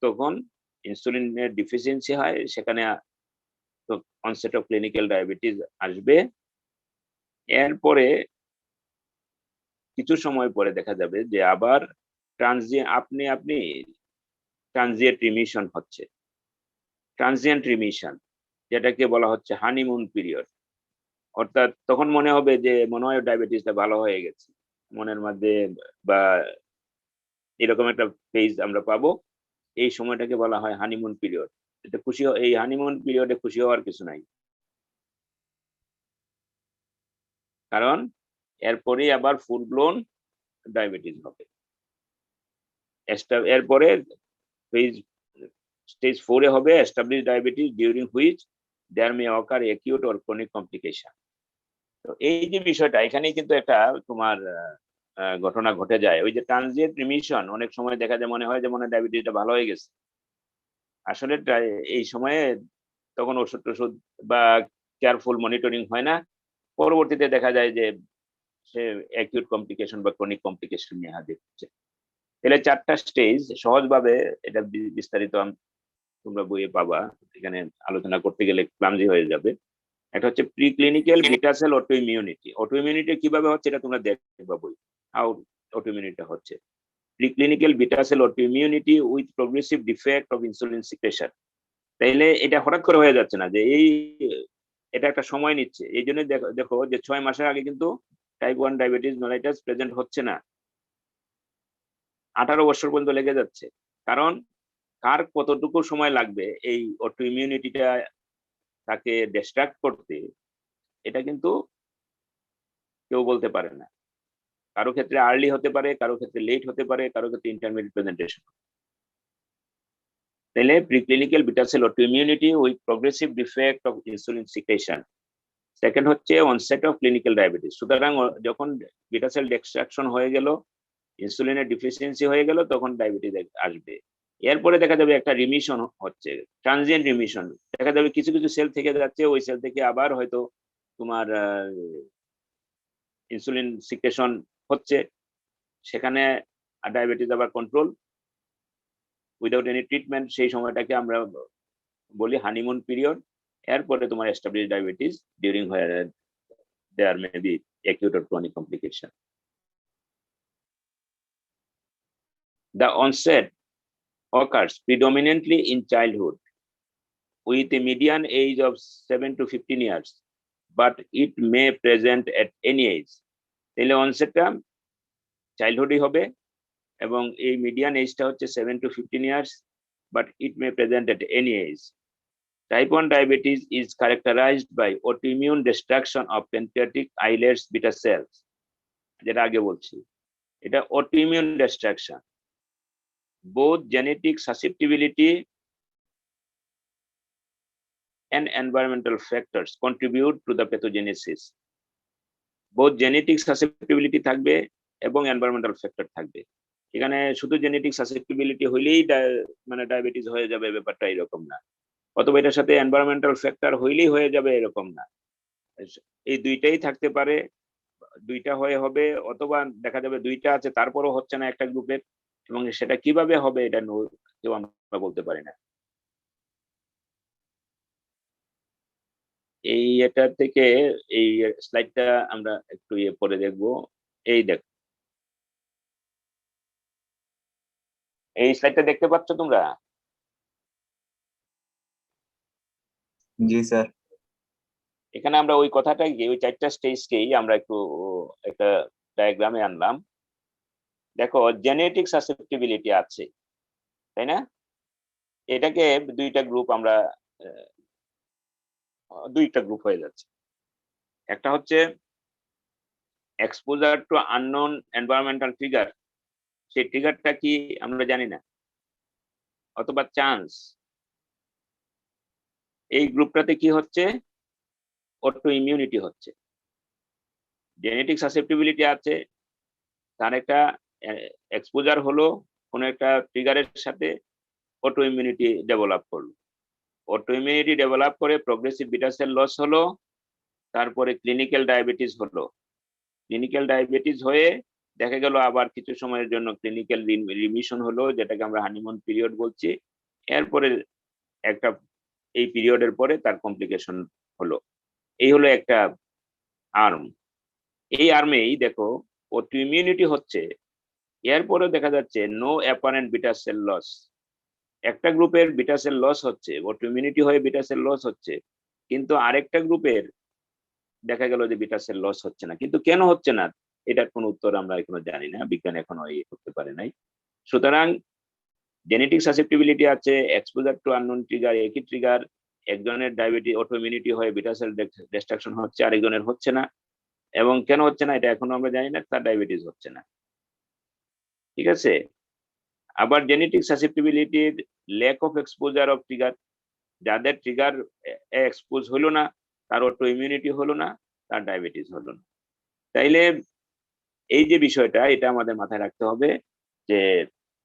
তখন ইনসুলিনের ডিফিসিয়েন্সি হয়, সেখানে অনসেট অফ ক্লিনিক্যাল ডায়াবেটিস আসবে। এরপরে কিছু সময় পরে দেখা যাবে যে আবার আপনি ট্রানজিয়েন্ট রিমিশন হচ্ছে। ট্রানজিয়েন্ট রিমিশন যেটাকে বলা হচ্ছে হানিমুন পিরিয়ড, অর্থাৎ তখন মনে হবে যে মনে হয় ডায়াবেটিসটা ভালো হয়ে গেছে মনের মধ্যে, বা এরকম একটা ফেজ আমরা পাবো। এই সময়টাকে বলা হয় হানিমুন পিরিয়ড। এটা এই হানিমুন পিরিয়ডে খুশি হওয়ার কিছু নাই, কারণ এরপরে আবার ফুল ব্লোন ডায়াবেটিস হবে। এরপরে স্টেজ 4 এ হবে establish diabetes, during which there may occur acute or chronic complication. তো এই যে বিষয়টা, এখানে কিন্তু একটা তোমার ঘটনা ঘটে যায়। ওই যে ট্রানজিয়েন্ট রিমিশন, অনেক সময় দেখা যায় মনে হয় যে মনে ডায়াবেটিসটা ভালো হয়ে গেছে, আসলে এই সময়ে তখন ওষুধ টষুধ বা কেয়ারফুল মনিটরিং হয় না। পরবর্তীতে দেখা যায় যে সে অ্যাকিউট কমপ্লিকেশন বা ক্রনিক কমপ্লিকেশন নিয়ে হাজির হচ্ছে। তাহলে 4টা স্টেজ সহজভাবে এটা বিস্তারিত তোমরা বইয়ে পাবা, এখানে আলোচনা করতে গেলে ক্লামজি হয়ে যাবে। একটা হচ্ছে preclinical beta sell auto immunity. Auto immunity কিভাবে হচ্ছে এটা তোমরা দেখবা বই, হাউ অটো ইমিউনিটি হচ্ছে। Preclinical beta sell auto immunity with progressive defect of insulin secretion. তাইলে এটা হঠাৎ করে হয়ে যাচ্ছে না, যে এটা একটা সময় নিচ্ছে। এই জন্য দেখো যে 6 মাসের আগে কিন্তু টাইপ 1 ডায়াবেটিস মেলাইটাস প্রেজেন্ট হচ্ছে না, 18 বছর পর্যন্ত লেগে যাচ্ছে। কারণ কার কতটুকু সময় লাগবে এই অটো ইমিউনিটিটা তাকে ডিস্ট্রাক্ট করতে, এটা কিন্তু কেউ বলতে পারে না। কারো ক্ষেত্রে আর্লি হতে পারে, কারো ক্ষেত্রে লেট হতে পারে, কারো ক্ষেত্রে ইন্টারমিডিয়েট প্রেজেন্টেশন। তাহলে preclinical beta sell auto immunity with progressive defect of insulin secretion. Second হচ্ছে অনসেট অফ ক্লিনিক্যাল ডায়াবেটিস। সুতরাং যখন বিটা সেল ডিস্ট্রাকশন হয়ে গেল, ইনসুলিনের ডিফিসিয়েন্সি হয়ে গেল, তখন ডায়াবেটিস আসবে। এরপরে দেখা যাবে একটা রিমিশন হচ্ছে, ট্রানজিয়েন্ট রিমিশন। দেখা যাবে কিছু কিছু সেল থেকে যাচ্ছে, ওই সেল থেকে আবার হয়তো তোমার ইনসুলিন সিক্রেশন হচ্ছে, সেখানে ডায়াবেটিস আবার কন্ট্রোল উইদাউট এনি ট্রিটমেন্ট। সেই সময়টাকে আমরা বলি হানিমুন পিরিয়ড। এরপরে তোমার establish diabetes, during there may be acute or chronic complication. The onset occurs predominantly in childhood with a median age of 7 to 15 years, but it may present at any age. তাহলে অনসেটটা চাইল্ডহুডই হবে এবং এই median এজটা হচ্ছে 7 to 15 years, but it may present at any age. Type 1 diabetes is characterized by autoimmune destruction of pancreatic islets beta cells, যেটা আগে বলছি, এটা autoimmune destruction. Both genetic susceptibility and environmental factors contribute to the pathogenesis. Both genetic susceptibility থাকবে এবং environmental factor থাকবে। এখানে শুধু genetic susceptibility হইলেই মানে ডায়াবেটিস হয়ে যাবে, ব্যাপারটা এরকম না। অথবা এটার সাথে এনভায়রনমেন্টাল ফ্যাক্টর হইলেই হয়ে যাবে, এরকম না। এই দুইটাই থাকতে পারে, দুইটা হবে, অথবা দেখা যাবে দুইটা আছে তারপরও হচ্ছে না একটা গ্রুপের, এবং সেটা কিভাবে হবে এটা কেউ আমরা বলতে পারি না। এটা থেকে এই স্লাইডটা আমরা একটু পরে দেখবো। এই দেখো, এই স্লাইডটা দেখতে পাচ্ছ তোমরা?
জি স্যার।
এখানে আমরা ওই কথাটাই, ওই 4টা স্টেজকেই আমরা একটু একটা ডায়াগ্রামে আনলাম। দেখো জেনেটিক সাসেপ্টিবিলিটি আছে, তাই না? এটাকে দুইটা গ্রুপ হয়ে যাচ্ছে। একটা হচ্ছে exposure to unknown environmental figure, সেই ট্রিগারটা কি আমরা জানি না, অথবা চান্স। এই গ্রুপটাতে কি হচ্ছে, অটো ইমিউনিটি হচ্ছে। জেনেটিক সাসেপ্টিবিলিটি আছে, তার একটা এক্সপোজার হলো কোনো একটা ট্রিগারের সাথে, অটো ইমিউনিটি ডেভেলপ করলো। অটো ইমিউনিটি ডেভেলপ করে প্রোগ্রেসিভ বিটা সেল লস হলো, তারপরে ক্লিনিক্যাল ডায়াবেটিস হলো। ক্লিনিক্যাল ডায়াবেটিস হয়ে দেখা গেল আবার কিছু সময়ের জন্য ক্লিনিক্যাল রিমিশন হলো, যেটাকে আমরা হানিমুন পিরিয়ড বলছি। এরপরে একটা এই পিরিয়ডের পরে তার কমপ্লিকেশন হলো। এই হলো একটা আর্ম। এই আর্মেই দেখো অটো ইমিউনিটি হচ্ছে, এরপরে দেখা যাচ্ছে no apparent beta cell loss. একটা গ্রুপের বিটা সেল লস হচ্ছে, অটো ইমিউনিটি হয়ে বিটা সেল লস হচ্ছে, কিন্তু আরেকটা গ্রুপের দেখা গেল যে বিটা সেল লস হচ্ছে না। কিন্তু কেন হচ্ছে না, এটার কোনো উত্তর আমরা এখনো জানি না, বিজ্ঞান এখনো এই করতে পারে নাই। সুতরাং জেনেটিক সাসেপ্টিবিলিটি আছে, এক্সপোজার টু আননোন ট্রিগার, একই ট্রিগার, একজনের ডায়াবেটিস অটো ইমিউনিটি হয়ে বিটা সেল ডিস্ট্রাকশন হচ্ছে, আরেকজনের হচ্ছে না। এবং কেন হচ্ছে না এটা এখনো আমরা জানি না, তার ডায়াবেটিস হচ্ছে না। ঠিক আছে। আবার জেনেটিক সাসেপ্টিবিলিটির lack of exposure of trigger, যাদের ট্রিগার এক্সপোজ হলো না, তার অটো ইমিউনিটি হলো না, তার ডায়াবেটিস হলো না। তাইলে এই যে বিষয়টা, এটা আমাদের মাথায় রাখতে হবে যে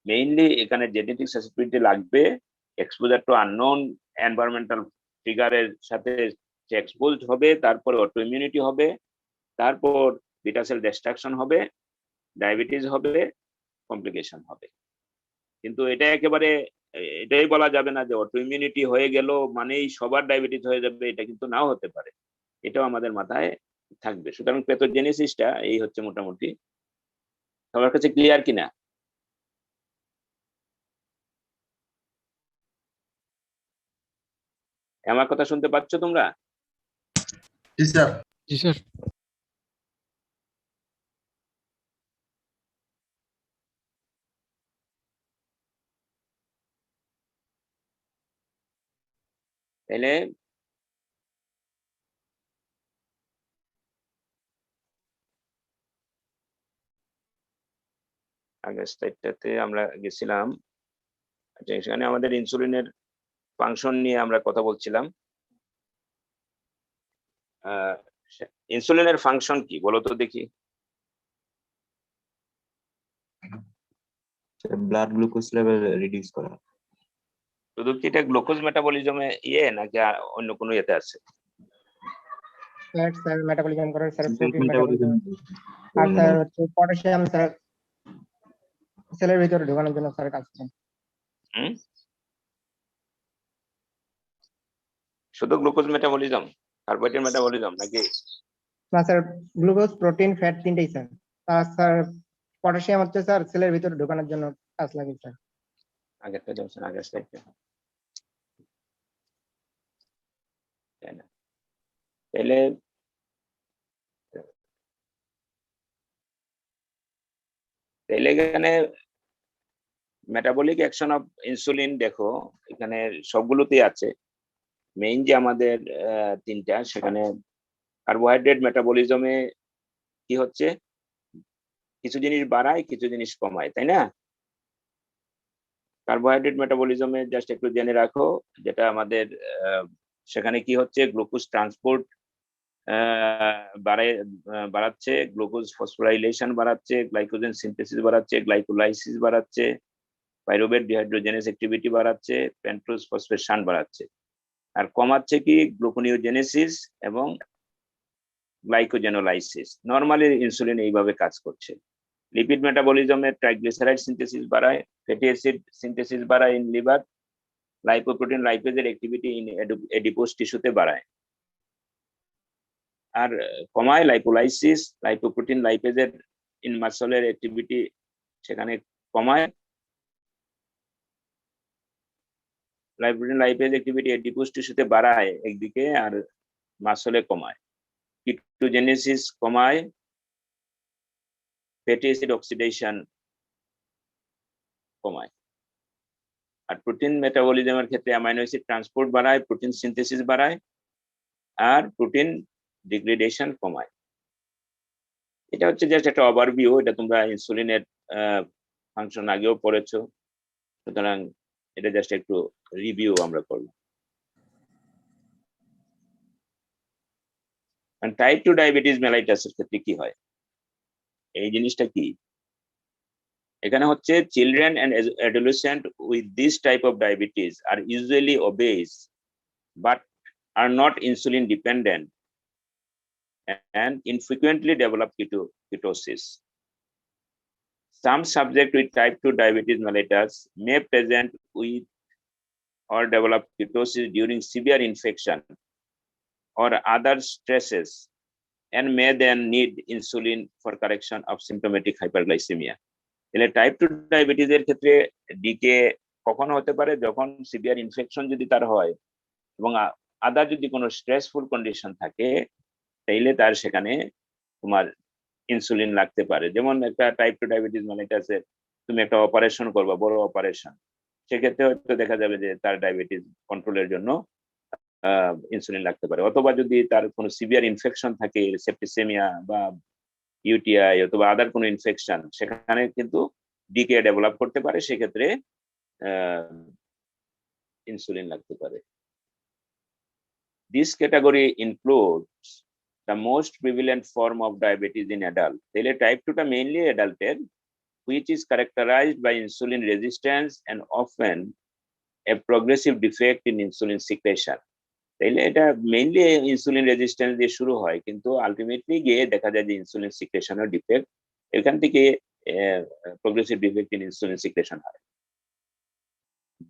মেইনলি এখানে জেনেটিক সাসেপ্টিবিলিটি লাগবে, এক্সপোজার টু আননোন এনভায়রনমেন্টাল ট্রিগারের সাথে এক্সপোজড হবে, তারপরে অটো ইমিউনিটি হবে, তারপর বিটা সেল ডিস্ট্রাকশন হবে, ডায়াবেটিস হবে, কমপ্লিকেশন হবে। কিন্তু এটা একেবারে এটাই বলা যাবে না যে অটো ইমিউনিটি হয়ে গেল মানেই সবার ডায়াবেটিস হয়ে যাবে, এটা কিন্তু নাও হতে পারে। এটাও আমাদের মাথায় থাকবে। সুতরাং প্যাথোজেনেসিসটা এই হচ্ছে মোটামুটি। সবার কাছে ক্লিয়ার কিনা? আমার কথা শুনতে পাচ্ছ তোমরা?
জি স্যার।
জি স্যার।
তাহলে আগের স্লাইডটাতে আমরা গেছিলাম, আচ্ছা সেখানে আমাদের ইনসুলিনের ফাংশন নিয়ে আমরা কথা বলছিলাম। ইনসুলিনের ফাংশন কি বলো তো দেখি?
ব্লাড গ্লুকোজ লেভেল রিডিউস করা।
শুধু কি এটা গ্লুকোজ মেটাবলিজমে নাকি অন্য কোনো ইয়েতে আছে?
ফ্যাট স্যার মেটাবলিজম করে sir,
Complete
protein
metabolism.
Metabolism, আর স্যার হচ্ছে পটাশিয়াম স্যার সেলের ভিতরে ঢোকানোর জন্য স্যার কাজ করে।
শুধু গ্লুকোজ মেটাবলিজম, কার্বোহাইড্রেট মেটাবলিজম নাকি?
না স্যার, গ্লুকোজ প্রোটিন ফ্যাট তিনটেই স্যার। আর স্যার পটাশিয়াম হচ্ছে স্যার সেলের ভিতরে ঢোকানোর জন্য কাজ লাগে স্যার।
আগেরটা জানছেন, আগের স্লাইডটা তাই না? তাহলে তাহলে এখানে মেটাবলিক অ্যাকশন অফ ইনসুলিন দেখো এখানে সবগুলোতেই আছে। মেইন যে আমাদের তিনটা, সেখানে কার্বোহাইড্রেট মেটাবলিজমে কি হচ্ছে, কিছু জিনিস বাড়ায় কিছু জিনিস কমায়, তাই না? কার্বোহাইড্রেট মেটাবলিজমে জাস্ট একটু জেনে রাখো, যেটা আমাদের সেখানে কি হচ্ছে, গ্লুকোজ ট্রান্সপোর্ট বাড়াচ্ছে, গ্লুকোজ ফসফোরাইলেশন বাড়াচ্ছে, গ্লাইকোজেন সিনথেসিস বাড়াচ্ছে, গ্লাইকোলাইসিস বাড়াচ্ছে, পাইরুভেট ডিহাইড্রোজেনেস অ্যাক্টিভিটি বাড়াচ্ছে, পেন্টোজ ফসফেশন বাড়াচ্ছে। আর কমাচ্ছে কি, গ্লুকোনিওজেনেসিস এবং গ্লাইকোজেনোলাইসিস। নরমালি ইনসুলিন এইভাবে কাজ করছে। লিপিড মেটাবলিজমে ট্রাইগ্লিসারাইড সিনথেসিস বাড়ায়, ফ্যাটি অ্যাসিড সিনথেসিস বাড়ায় ইন লিভার, লাইপোপ্রোটিন লাইপেজের অ্যাক্টিভিটি ইন এডিপোজ টিস্যুতে বাড়ায়। আর কমায় লাইপোলাইসিস, লাইপোপ্রোটিন লাইপেজের ইন মাসলের অ্যাক্টিভিটি সেখানে কমায়। লাইপোপ্রোটিন লাইপেজ অ্যাক্টিভিটি এডিপোজ টিস্যুতে বাড়ায় একদিকে, আর মাসলে কমায়। কিটোজেনেসিস কমায়, ফ্যাটি অ্যাসিড অক্সিডেশন কমায়। আর প্রোটিন মেটাবলিজমের ক্ষেত্রে অ্যামাইনো অ্যাসিড ট্রান্সপোর্ট বাড়ায়, প্রোটিন সিনথেসিস বাড়ায়, আর প্রোটিন ডিগ্রেডেশন কমায়। এটা হচ্ছে জাস্ট একটা ওভারভিউ। এটা তোমরা ইনসুলিনের ফাংশন আগেও পড়েছো, সুতরাং এটা জাস্ট একটু রিভিউ আমরা করব। টাইপ 2 ডায়াবেটিস মেলাইটাসের ক্ষেত্রে কি হয়, এই জিনিসটা কি, এখানে হচ্ছে children and adolescent with this type of diabetes are usually obese but are not insulin dependent and infrequently develop ketosis. Some subject with type 2 diabetes mellitus may present with or develop ketosis during severe infection or other stresses and may then need insulin for correction of symptomatic hyperglycemia. তাহলে type 2 diabetes এর ক্ষেত্রে decay কখন হতে পারে, যখন severe infection যদি তার হয় এবং আদার যদি কোনো স্ট্রেসফুল কন্ডিশন থাকে, তাইলে তার সেখানে তোমার ইনসুলিন লাগতে পারে। যেমন একটা টাইপ 2 ডায়াবেটিস মেলাইটাসে তুমি একটা অপারেশন করবা, বড় অপারেশন, সেক্ষেত্রে হয়তো দেখা যাবে যে তার ডায়াবেটিস কন্ট্রোলের জন্য ইনসুলিন লাগতে পারে। অথবা যদি তার কোনো সিভিয়ার ইনফেকশন থাকে, সেপ্টিসেমিয়া বা ইউটিআই অথবা আদার কোনো ইনফেকশন, সেখানে কিন্তু ডিকে ডেভেলপ করতে পারে, সেক্ষেত্রে ইনসুলিন লাগতে পারে। This category includes the most prevalent form of diabetes in adult. তাহলে টাইপ 2 টা mainly অ্যাডাল্টের, which is characterized by insulin resistance and often a progressive defect in insulin secretion. তাহলে এটা মেইনলি ইনসুলিন রেজিস্ট্যান্স দিয়ে শুরু হয়, কিন্তু আলটিমেটলি গিয়ে দেখা যায় যে ইনসুলিন সিক্রেশনের ডিফেক্ট, এখান থেকে progressive defect in insulin secretion হয়।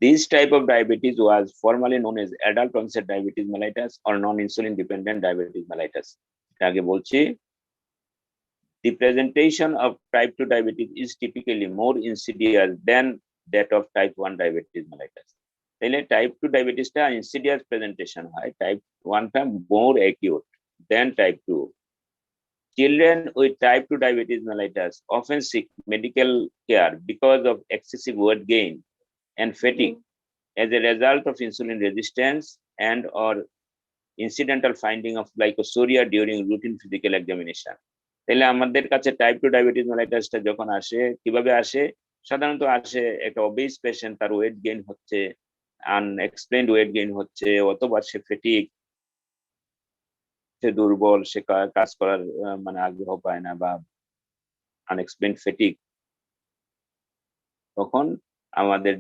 This type of diabetes was formerly known as adult onset diabetes mellitus or non-insulin dependent diabetes mellitus. আগে বলছি, the presentation of type 2 diabetes is typically more insidious than that of type 1 diabetes mellitus. তাহলে type 2 ডায়াবেটিসটা insidious presentation হয়, type 1 টা more acute than type 2. Children with type 2 diabetes mellitus often seek medical care because of excessive weight gain and fatigue as a result of insulin resistance and or incidental finding of glycosuria during routine physical examination. তাহলে আমাদের কাছে type 2 diabetes মেলাইটাসটা যখন আসে, কিভাবে আসে, সাধারণত আসে একটা ওবেস পেশেন্ট, তার ওয়েট গেইন হচ্ছে, আনএক্সপ্লেইনড ওয়েট গেইন হচ্ছে, অথবা সে ফেটিক, সে দুর্বল, সে কাজ করার মানে আগ্রহ পায় না, বা আনএক্সপ্লেইনড ফেটিক, তখন আমাদের,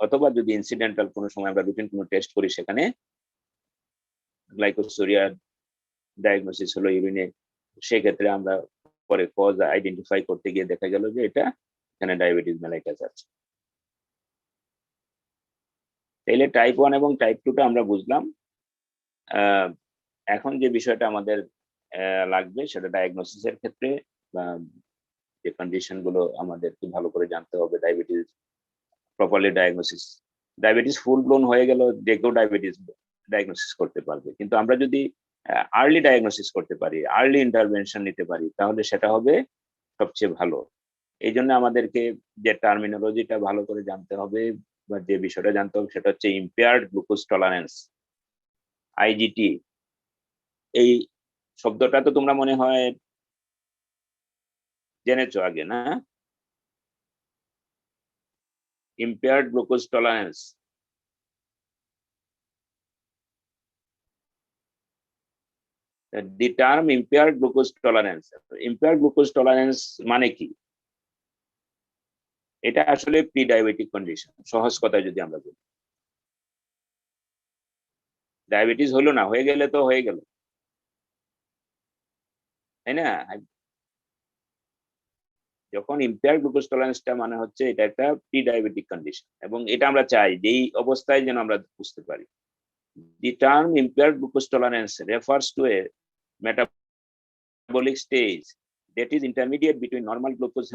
অথবা যদি ইনসিডেন্টাল কোনো সময় আমরা রুটিন কোনো টেস্ট করি, সেখানে গ্লাইকোসুরিয়ার ডায়াগনোসিস হলো ইউরিনে, সেক্ষেত্রে আমরা পরে কজ আইডেন্টিফাই করতে গিয়ে দেখা গেল যে এটা এখানে ডায়াবেটিস মেলাইটাস আছে। তাইলে টাইপ 1 এবং টাইপ 2 টা আমরা বুঝলাম। এখন যে বিষয়টা আমাদের লাগবে সেটা ডায়াগনোসিসের ক্ষেত্রে, বা যে কন্ডিশন গুলো আমাদের খুব ভালো করে জানতে হবে ডায়াবেটিস প্রপারলি ডায়াগনোসিস। ডায়াবেটিস ফুল ব্লোন হয়ে গেল, যে কেউ ডায়াবেটিস ডায়াগনোসিস করতে পারবে, কিন্তু আমরা যদি আর্লি ডায়াগনোসিস করতে পারি, আর্লি ইন্টারভেনশন নিতে পারি, তাহলে সেটা হবে সবচেয়ে ভালো। এই জন্য আমাদেরকে যে টার্মিনোলজিটা ভালো করে জানতে হবে, বা যে বিষয়টা জানতে হবে, সেটা হচ্ছে ইম্পেয়ার্ড গ্লুকোজ টলারেন্স, আইজিটি। এই শব্দটা তো তোমরা মনে হয় জেনেছো আগে, না? impaired glucose tolerance. The term impaired glucose tolerance মানে কি? এটা আসলে প্রি ডায়াবেটিক কন্ডিশন, সহজ কথায় যদি আমরা বলি। ডায়াবেটিস হলো না, হয়ে গেলে তো হয়ে গেল, তাই না? যখন ইম্পেয়ার্ড গ্লুকোজ টলারেন্সটা মানে হচ্ছে এটা একটা প্রি ডায়াবেটিক কন্ডিশন, এবং এটা আমরা চাই যে এই অবস্থায় যেন আমরা বুঝতে পারি। The term impaired glucose tolerance refers to a metabolic stage that is intermediate between normal glucose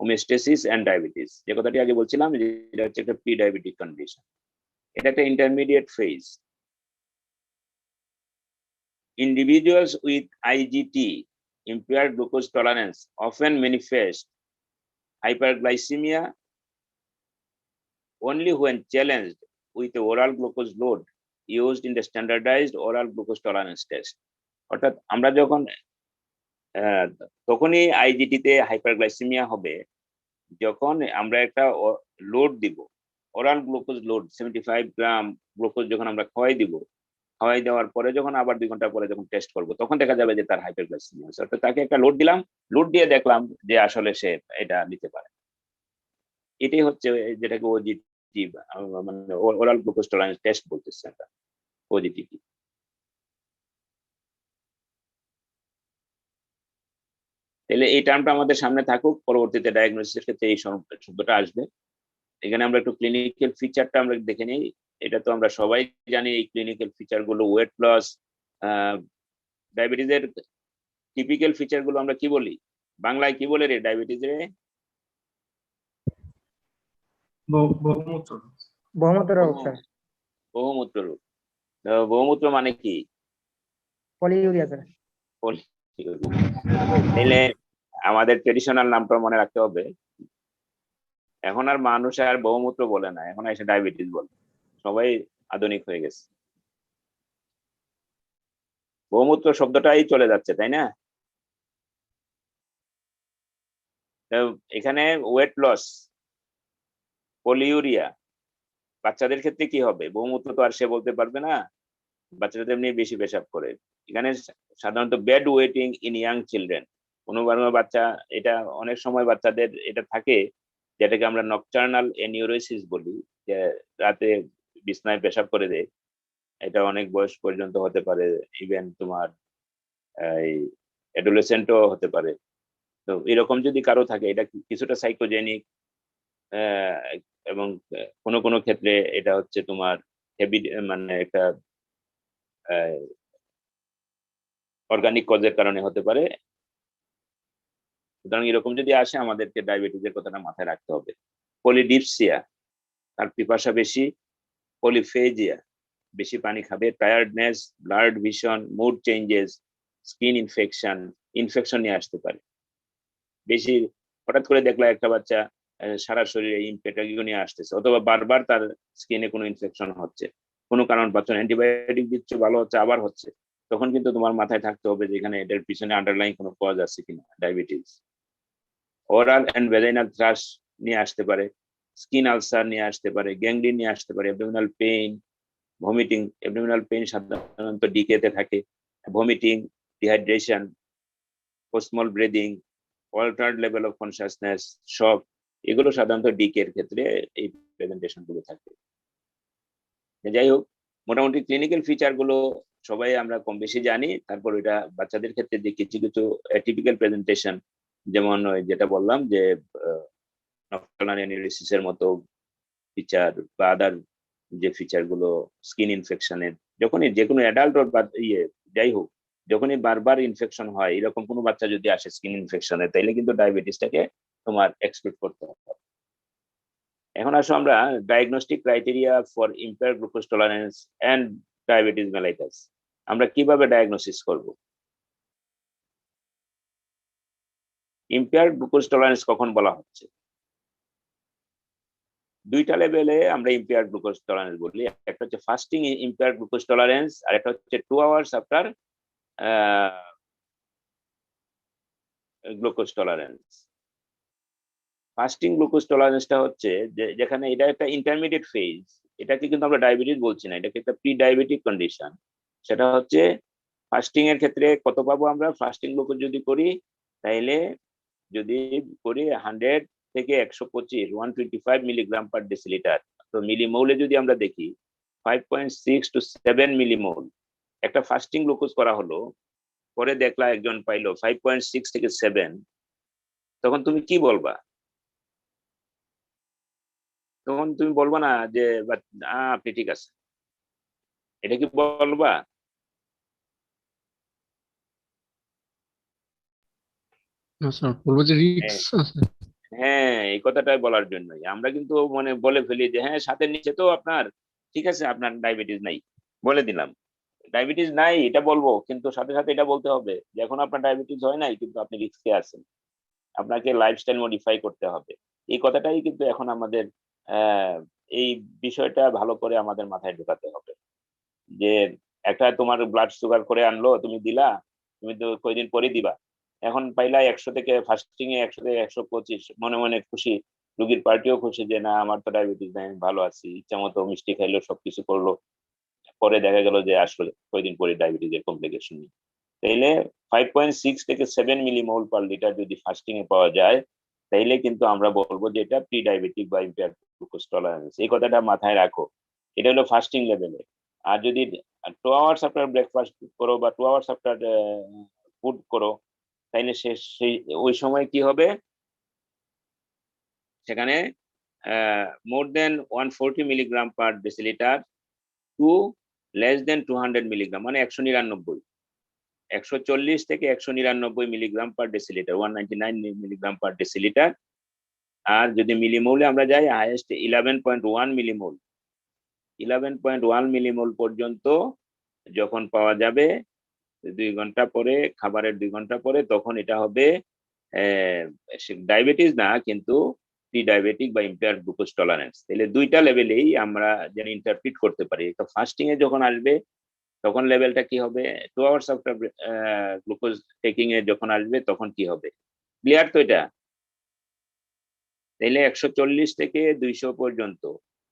homeostasis and diabetes. যে কথাটি আগে বলছিলাম, এটা হচ্ছে একটা প্রি ডায়াবেটিক কন্ডিশন, এটা একটা intermediate phase. Individuals with IGT, impaired glucose tolerance, often manifest hyperglycemia only when challenged with the oral glucose load used in the standardized oral glucose tolerance test. অর্থাৎ আমরা যখন তখনই আইজিটিতে হাইপারগ্লাইসেমিয়া হবে যখন আমরা একটা লোড দিব, ওরাল গ্লুকোজ লোড 75 গ্রাম glucose যখন আমরা খাওয়াই দেওয়ার পরে যখন আবার 2 ঘন্টা পরে যখন টেস্ট করব, তখন দেখা যাবে যে তার হাইপারগ্লাইসেমিয়া আছে। অর্থাৎ তাকে একটা লোড দিলাম, লোড দিয়ে দেখলাম যে আসলে সে এটা নিতে পারে। এটাই হচ্ছে যেটাকে ওজিটি মানে ওরাল গ্লুকোজ টলারেন্স টেস্ট বলতেছে, এটা ওজিটিটি। তাহলে এই টার্মটা আমাদের সামনে থাকুক, পরবর্তীতে ডায়াগনোসিসের ক্ষেত্রে এই শব্দটা আসবে। এখানে আমরা একটু ক্লিনিক্যাল ফিচারটা আমরা দেখে নিই। এটা তো আমরা সবাই জানি, এই ক্লিনিক্যাল ফিচার গুলো ওয়েট লস, ডায়াবেটিসের টিপিক্যাল ফিচার গুলো আমরা কি বলি, বাংলায় কি বলে রে ডায়াবেটিসে?
বহুমূত্র।
বহুমূত্র রোগ স্যার,
বহুমূত্র রোগ। বহুমূত্র মানে কি?
Polyuria sir.
তাহলে আমাদের ট্রেডিশনাল নামটা মনে রাখতে হবে। এখন আর মানুষ আর বহুমূত্র বলে না, এখন এসে ডায়াবেটিস বলে, সবাই আধুনিক হয়ে গেছে। বহুমূত্র শব্দটাই চলে যাচ্ছে, তাই না? এখানে ওয়েট লস, পলিউরিয়া, বাচ্চাদের ক্ষেত্রে কি হবে? বহুমূত্র তো আর সে বলতে পারবে না, বাচ্চাদের এমনি বেশি পেশাব করে। এখানে সাধারণত bed waiting in young children, কোনো বাচ্চা, এটা অনেক সময় বাচ্চাদের এটা থাকে, যেটাকে আমরা নকটার্নাল এনিউরেসিস বলি, যে রাতে বিছনায় পেশাব করে দেয়। এটা অনেক বয়স পর্যন্ত হতে পারে, ইভেন তোমার এই অ্যাডোলেসেন্টও হতে পারে। তো এরকম যদি কারো থাকে, এটা কিছুটা সাইকোজেনিক, এবং কোনো কোনো ক্ষেত্রে এটা হচ্ছে তোমার হেভি, মানে একটা অর্গানিক কজের কারণে হতে পারে। সুতরাং এরকম যদি আসে, আমাদেরকে ডায়াবেটিসের কথাটা মাথায় রাখতে হবে। পলিডিপসিয়া, তার পিপাসা বেশি। পলিফেজিয়া, বেশি পানি খাবে। Tiredness, blurred vision, mood changes, skin infection নিয়ে আসতে পারে। বেশি হঠাৎ করে দেখলে একটা বাচ্চা সারা শরীরে ইনফেকশন নিয়ে আসতেছে, অথবা বারবার তার স্কিনে কোনো ইনফেকশন হচ্ছে, কোনো কারণ পাচ্ছ না, অ্যান্টিবায়োটিক দিচ্ছ, ভালো হচ্ছে, আবার হচ্ছে, তখন কিন্তু তোমার মাথায় থাকতে হবে যে এখানে এটার পিছনে আন্ডারলাইন কোনো কজ আছে কিনা diabetes. Oral and vaginal thrush নিয়ে আসতে পারে, স্কিন আলসার নিয়ে আসতে পারে, গ্যাংগ্রিন নিয়ে আসতে পারে, abdominal pain, vomiting. Abdominal pain সাধারণত ডিকেতে থাকে। ভমিটিং, ডিহাইড্রেশন, পোস্টমল breathing, altered level of consciousness, shock, এগুলো সাধারণত ডিকের ক্ষেত্রে এই প্রেজেন্টেশন গুলো থাকে। যাই হোক, মোটামুটি ক্লিনিক্যাল ফিচার গুলো সবাই আমরা কম বেশি জানি। তারপর এটা বাচ্চাদের ক্ষেত্রে যে কিছু কিছু টিপিক্যাল প্রেজেন্টেশন, যেমন যেটা বললাম যে নকটার্নাল এনিউরেসিসের মতো ফিচার, বা আদার যে ফিচার গুলো, স্কিন ইনফেকশনের, যখনই যে কোনো অ্যাডাল্ট যাই হোক, যখনই বারবার ইনফেকশন হয়, এরকম কোনো বাচ্চা যদি আসে স্কিন ইনফেকশনে, তাইলে কিন্তু ডায়াবেটিসটাকে তোমার এক্সপেক্ট করতে হবে। এখন আসো আমরা diagnostic criteria for impaired glucose tolerance and diabetes mellitus, আমরা কিভাবে ডায়াগনোসিস করব? ইম্পেয়ার্ড গ্লুকোজ টলারেন্স কখন বলা হচ্ছে? দুইটা লেভেলে আমরা ইম্পেয়ার্ড গ্লুকোজ টলারেন্স বলি। একটা হচ্ছে ফাস্টিং ইম্পেয়ার্ড গ্লুকোজ টলারেন্স, আর একটা হচ্ছে 2 hours after glucose tolerance. Fasting glucose টলারেন্সটা হচ্ছে যেখানে এটা একটা ইন্টারমিডিয়েট ফেজ, এটাকে কিন্তু আমরা ডায়াবেটিস বলছি না, এটাকে একটা প্রি ডায়াবেটিক কন্ডিশন। সেটা হচ্ছে ফাস্টিং এর ক্ষেত্রে কত পাবো আমরা? ফাস্টিং গ্লুকোজ যদি করি, তাইলে যদি করি 100 থেকে 125, 125 মিলিগ্রাম পার ডেসিলিটার। তো মিলিমোলে যদি আমরা দেখি 5.6 to 7 মিলিমোল একটা ফাস্টিং গ্লুকোজ করা হলো, পরে দেখলা একজন পাইলো 5.6 থেকে 7, তখন তুমি কি বলবা? তখন তুমি বলবা না যে আপনি ঠিক আছে, এটা কি বলবা?
না স্যার, বলবো যে রিস্ক আছে।
হ্যাঁ, এই কথাটাই বলার জন্যই আমরা কিন্তু মানে বলে ফেলি যে হ্যাঁ, সাথের নিচে তো আপনার ঠিক আছে, আপনার ডায়াবেটিস নাই, বলে দিলাম ডায়াবেটিস নাই, এটা বলবো, কিন্তু সাথে সাথে এটা বলতে হবে যে এখন আপনার ডায়াবেটিস হয় নাই, কিন্তু আপনি রিস্কে আছেন, আপনাকে লাইফস্টাইল মডিফাই করতে হবে। এই কথাটাই কিন্তু এখন আমাদের এই বিষয়টা ভালো করে আমাদের মাথায় ঢোকাতে হবে যে একটা তোমার ব্লাড সুগার করে আনলো, তুমি দিলা, তুমি তো কয়দিন পরে দিবা, এখন পাইলা 100 থেকে ফাস্টিং এ 100 থেকে 125, মনে মনে খুশি, রোগীর পার্টিও খুশি যে না আমার তো ডায়াবেটিস নাই, আমি ভালো আছি, ইচ্ছা মতো মিষ্টি খাইলো, সবকিছু করলো, পরে দেখা গেল যে আসলে কয়েকদিন পরে ডায়াবেটিসের কমপ্লিকেশন নেই। তাইলে 5.6 থেকে 7 মিলিমোল পার লিটার যদি ফাস্টিং এ পাওয়া যায়, তাইলে কিন্তু আমরা বলবো যে এটা প্রি ডায়াবেটিক বা ইম্পেয়ার্ড গ্লুকোজ টলারেন্স। এই কথাটা মাথায় রাখো, এটা হলো ফাস্টিং লেভেলে। আর যদি 2 আওয়ার্স আফটার ব্রেকফাস্ট করো বা 2 আওয়ার্স আফটার ফুড করো, তাইলে সেই ওই সময় কি হবে, সেখানে more than 140 milligram per decilitre to less than 200 milligram, মানে 199, 140 থেকে 199 milligram per decilitre, 199 milligram per decilitre. আর যদি মিলিমোলে আমরা যাই, হাইয়েস্ট 11.1 মিলিমোল, 11.1 মিলিমোল পর্যন্ত যখন পাওয়া যাবে 2 ঘন্টা পরে, খাবারের 2 ঘন্টা পরে, তখন এটা হবে ডায়াবেটিস না, কিন্তু প্রি ডায়াবেটিক বা ইম্পেয়ার্ড গ্লুকোজ টলারেন্স। তাহলে দুইটা লেভেলেই আমরা যেন ইন্টারপ্রিট করতে পারি। তো ফাস্টিং এ যখন আসবে তখন লেভেলটা কি হবে, 2 hours after glucose taking a যখন আসবে তখন কি হবে, ক্লিয়ার তো এটা? তাইলে 140 থেকে 200 পর্যন্ত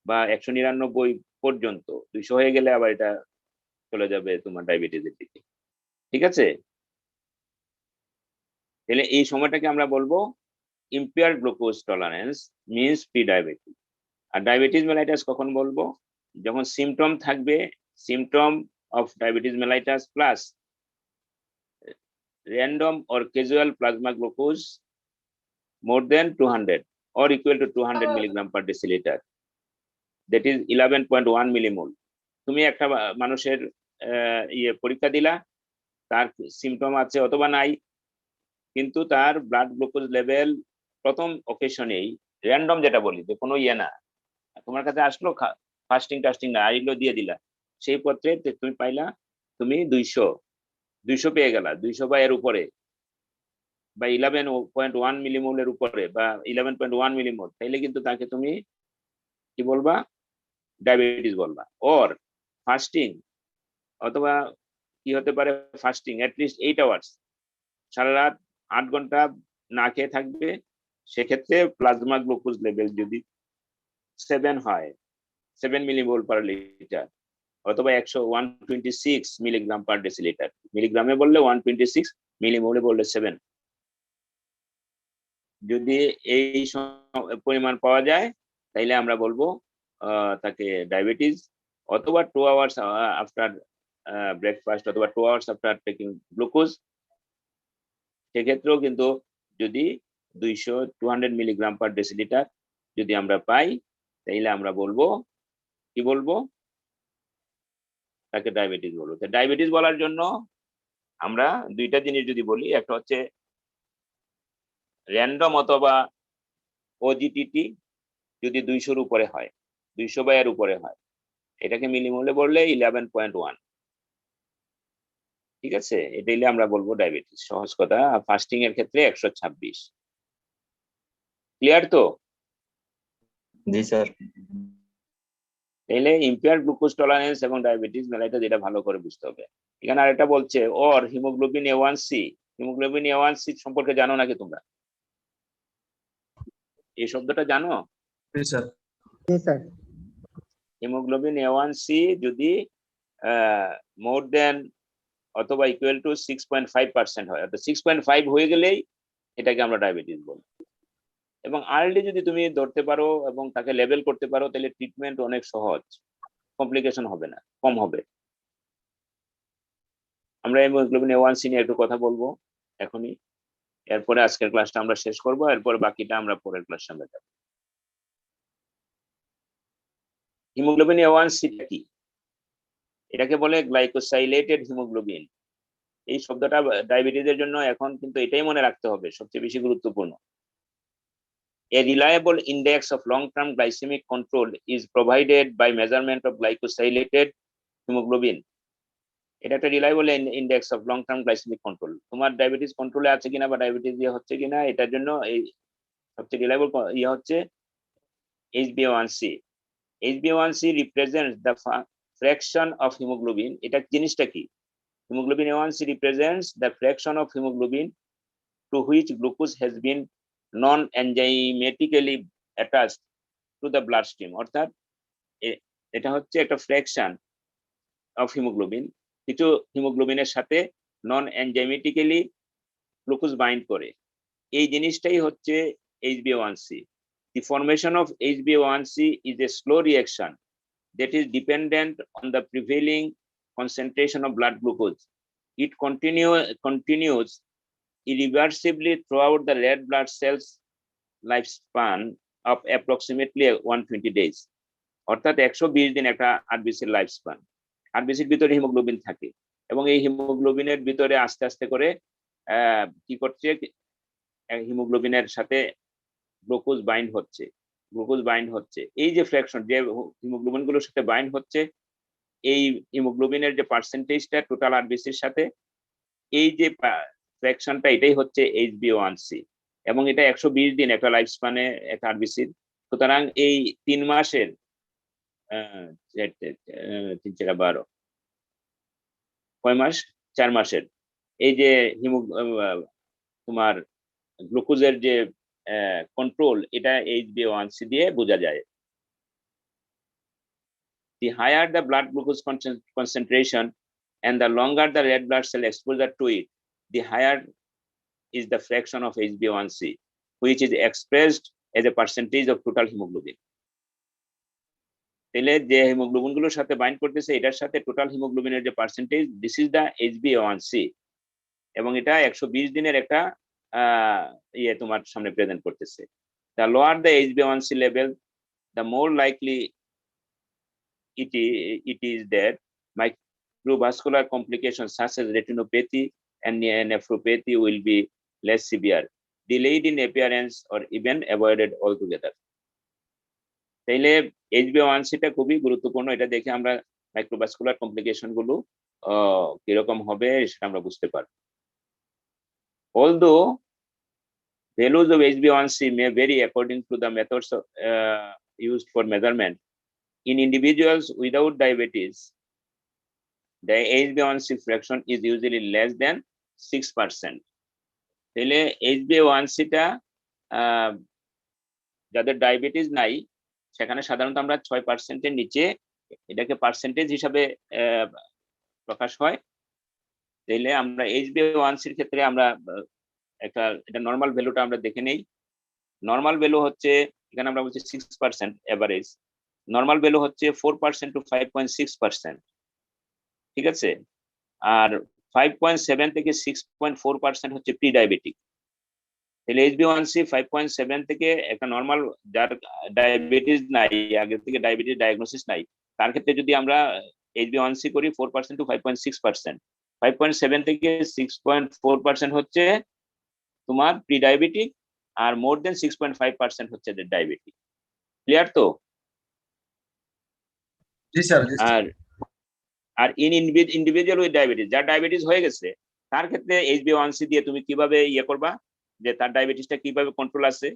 বা 199 পর্যন্ত, 200 হয়ে গেলে আবার এটা চলে যাবে তোমার ডায়াবেটিসের দিকে, ঠিক আছে? তাহলে এই সময়টাকে আমরা বলবো impaired glucose tolerance means pre diabetic. আর ডায়াবেটিস মেলাইটাস কখন বলবো, যখন সিমটম থাকবে, symptom of diabetes mellitus plus random or casual plasma glucose more than 200 or equal to 200 milligram per deciliter, that is 11.1 millimole. তুমি একটা মানুষের পরীক্ষা দিলা, তার সিমটম আছে অথবা নাই, কিন্তু তার ব্লাড গ্লুকোজ লেভেল প্রথম অকেশনেই র্যান্ডম, যেটা বলি যে কোনো না, তোমার কাছে আসলো ফাস্টিং টাস্টিং না, আইলো দিয়ে দিলা, সেই পত্রে তুমি পাইলা তুমি 200 পেয়ে গেলা, 200 বা এর উপরে বা 11.1 মিলিমোলের উপরে বা 11.1 মিলিমোল, তাইলে কিন্তু তাকে তুমি কি বলবা, ডায়াবেটিস বলবা। ওর ফাস্টিং, অথবা কি হতে পারে, ফাস্টিং অ্যাটলিস্ট 8 আওয়ার্স, সারা রাত 8 ঘন্টা না খেয়ে থাকবে, সেক্ষেত্রে প্লাজমা গ্লুকোজ লেভেল যদি 7 হয়, 7 মিলিমোল পার লিটার, অথবা 126 মিলিগ্রাম পার ডেসিলিটার, মিলিগ্রামে বললে 126, মিলিমোলে বললে 7, যদি এই পরিমাণ পাওয়া যায়, তাইলে আমরা বলবো তাকে ডায়াবেটিস। অথবা 2 আওয়ার্স আফটার ব্রেকফাস্ট, অথবা 2 আওয়ার্স আফটার টেকিং গ্লুকোজ, সেক্ষেত্রেও কিন্তু যদি 200 মিলিগ্রাম পার ডেসিলিটার যদি আমরা পাই, তাইলে আমরা বলবো কি বলবো, তাকে ডায়াবেটিস বলবো। তো ডায়াবেটিস বলার জন্য আমরা দুইটা জিনিস যদি বলি, একটা হচ্ছে র্যান্ডম অথবা ওজিটিটি যদি 200-র উপরে হয়, 200 বা এর উপরে হয়, এটাকে মিলিমোলে বললে 11.1, ঠিক আছে? এটাইলে আমরা বলবো ডায়াবেটিস, সহজ কথা। ফাস্টিং এর ক্ষেত্রে 126, ক্লিয়ার তো?
জি স্যার।
তাইলে ইম্পেয়ার্ড গ্লুকোজ টলারেন্স এবং ডায়াবেটিস মেলাইটাস, যেটা ভালো করে বুঝতে হবে। এখানে আরেকটা বলছে, ওর হিমোগ্লোবিন A1C, হিমোগ্লোবিন A1C সম্পর্কে জানো নাকি তোমরা? এই শব্দটা জানো?
স্যার
জি স্যার।
হিমোগ্লোবিন A1C যদি মোর দেন অথবা ইকুয়াল টু 6.5% হয়, অর্থাৎ 6.5 হয়ে গেলেই এটাকে আমরা ডায়াবেটিস বলি। এবং আর্লি যদি তুমি ধরতে পারো এবং তাকে লেভেল করতে পারো, তাহলে ট্রিটমেন্ট অনেক সহজ, কমপ্লিকেশন হবে না, কম হবে। আমরা হিমোগ্লোবিন A1C নিয়ে একটু কথা বলবো এখনই, এরপরে আজকের ক্লাসটা আমরা শেষ করবো, এরপরে বাকিটা আমরা পরের ক্লাসে আমরা যাবো। হিমোগ্লোবিন A1C কি? এটাকে বলে গ্লাইকোসাইলেটেড হিমোগ্লোবিন। এই শব্দটা ডায়াবেটিসের জন্য এখন কিন্তু এটাই মনে রাখতে হবে, সবচেয়ে বেশি গুরুত্বপূর্ণ। A reliable index of long-term glycemic control is provided by measurement of glycosylated hemoglobin. এটা একটা reliable index of long term glycaemic control. তোমার ডায়াবেটিস কন্ট্রোলে আছে কিনা বা ডায়াবেটিস ইয়ে হচ্ছে কিনা, এটার জন্য এই সবচেয়ে রিলায়েবল ইয়ে হচ্ছে HbA1c। HbA1c represents the fraction of hemoglobin. এটা জিনিসটা কি? Hemoglobin A1c represents the fraction of hemoglobin to which glucose has been non-enzymatically attached to the bloodstream, অর্থাৎ এটা হচ্ছে একটা ফ্র্যাকশন অফ হিমোগ্লোবিন, কিছু হিমোগ্লোবিনের সাথে নন এনজাইমেটিক্যালি গ্লুকোজ বাইন্ড করে, এই জিনিসটাই হচ্ছে HbA1c. The formation of HbA1c is a slow reaction that is dependent on the prevailing concentration of blood glucose. It continues irreversibly throughout the red blood cells lifespan of approximately 120 days. অর্থাৎ 120 দিন একটা আরবিসির life span. আরবিসির ভিতরে haemoglobin থাকে এবং এই হিমোগ্লোবিনের ভিতরে আস্তে আস্তে করে কি করছে, হিমোগ্লোবিনের সাথে গ্লুকোজ বাইন্ড হচ্ছে। এই যে ফ্র্যাকশন, যে হিমোগ্লোবিন গুলোর সাথে বাইন্ড হচ্ছে, এই হিমোগ্লোবিনের যে পার্সেন্টেজটা টোটাল আরবিসির সাথে, এই যে ফ্র্যাকশনটা, এটাই হচ্ছে HbA1c, এবং এটা 120 দিন একটা লাইফ স্পানে একটা আরবিসির। সুতরাং এই 3 মাসের 3-4-12 কয় মাস, 4 মাসের এই যে তোমার গ্লুকোজের যে কন্ট্রোল, এটা HbA1c দিয়ে বোঝা যায়। The higher the blood glucose concentration and the longer the red blood cell exposure to it, the higher is the fraction of HbA1c, which is expressed as a percentage of total hemoglobin. তাহলে যে haemoglobin গুলোর সাথে bind করতেছে, এটার সাথে total হিমোগ্লোবিনের যে percentage, this is the HbA1c, এবং এটা 120 দিনের একটা তোমার সামনে প্রেজেন্ট করতেছে। The lower the HbA1c level, the more likely it is that microvascular complications such as retinopathy and nephropathy will be less severe, delayed in appearance, or even avoided altogether. তাইলে HbA1c-টা খুবই গুরুত্বপূর্ণ। এটা দেখে আমরা মাইক্রোভাস্কুলার কমপ্লিকেশন গুলো কিরকম হবে সেটা আমরা বুঝতে পারব। Although values of HbA1c may vary according to the methods used for measurement, in individuals without diabetes, the HbA1c fraction is usually less than 6%. তাহলে HbA1c-টা যাদের ডায়াবেটিস নাই, সেখানে সাধারণত আমরা 6%-এর নিচে এটাকে পার্সেন্টেজ হিসাবে প্রকাশ হয়। তাইলে আমরা HbA1c-র ক্ষেত্রে আমরা এটা নর্মাল ভ্যালুটা আমরা দেখে নেই। নর্মাল ভ্যালু হচ্ছে, এখানে আমরা বলছি 6% এভারেজ, নর্মাল ভ্যালু হচ্ছে 4% to 5.6%, ঠিক আছে। আর 5.7 থেকে 6.4% হচ্ছে প্রি ডায়াবেটিক। তাহলে HbA1c 5.7 থেকে একটা নর্মাল, যার ডায়াবেটিস নাই, আগে থেকে ডায়াবেটিস ডায়াগনোসিস নাই, তার ক্ষেত্রে যদি আমরা HbA1c করি 4% to 5.6%, 5.7 থেকে 6.4% হচ্ছে তোমার প্রি ডায়াবেটিক, আর মোর দেন 6.5% হচ্ছে ডায়াবেটিক। ক্লিয়ার তো?
জি স্যার।
আর ইন্ডিভিজুয়াল উইথ ডায়াবেটিস, যার ডায়াবেটিস হয়ে গেছে, তার ক্ষেত্রে HbA1c দিয়ে তুমি কিভাবে করবা, যে তার ডায়াবেটিসটা কিভাবে কন্ট্রোল আছে।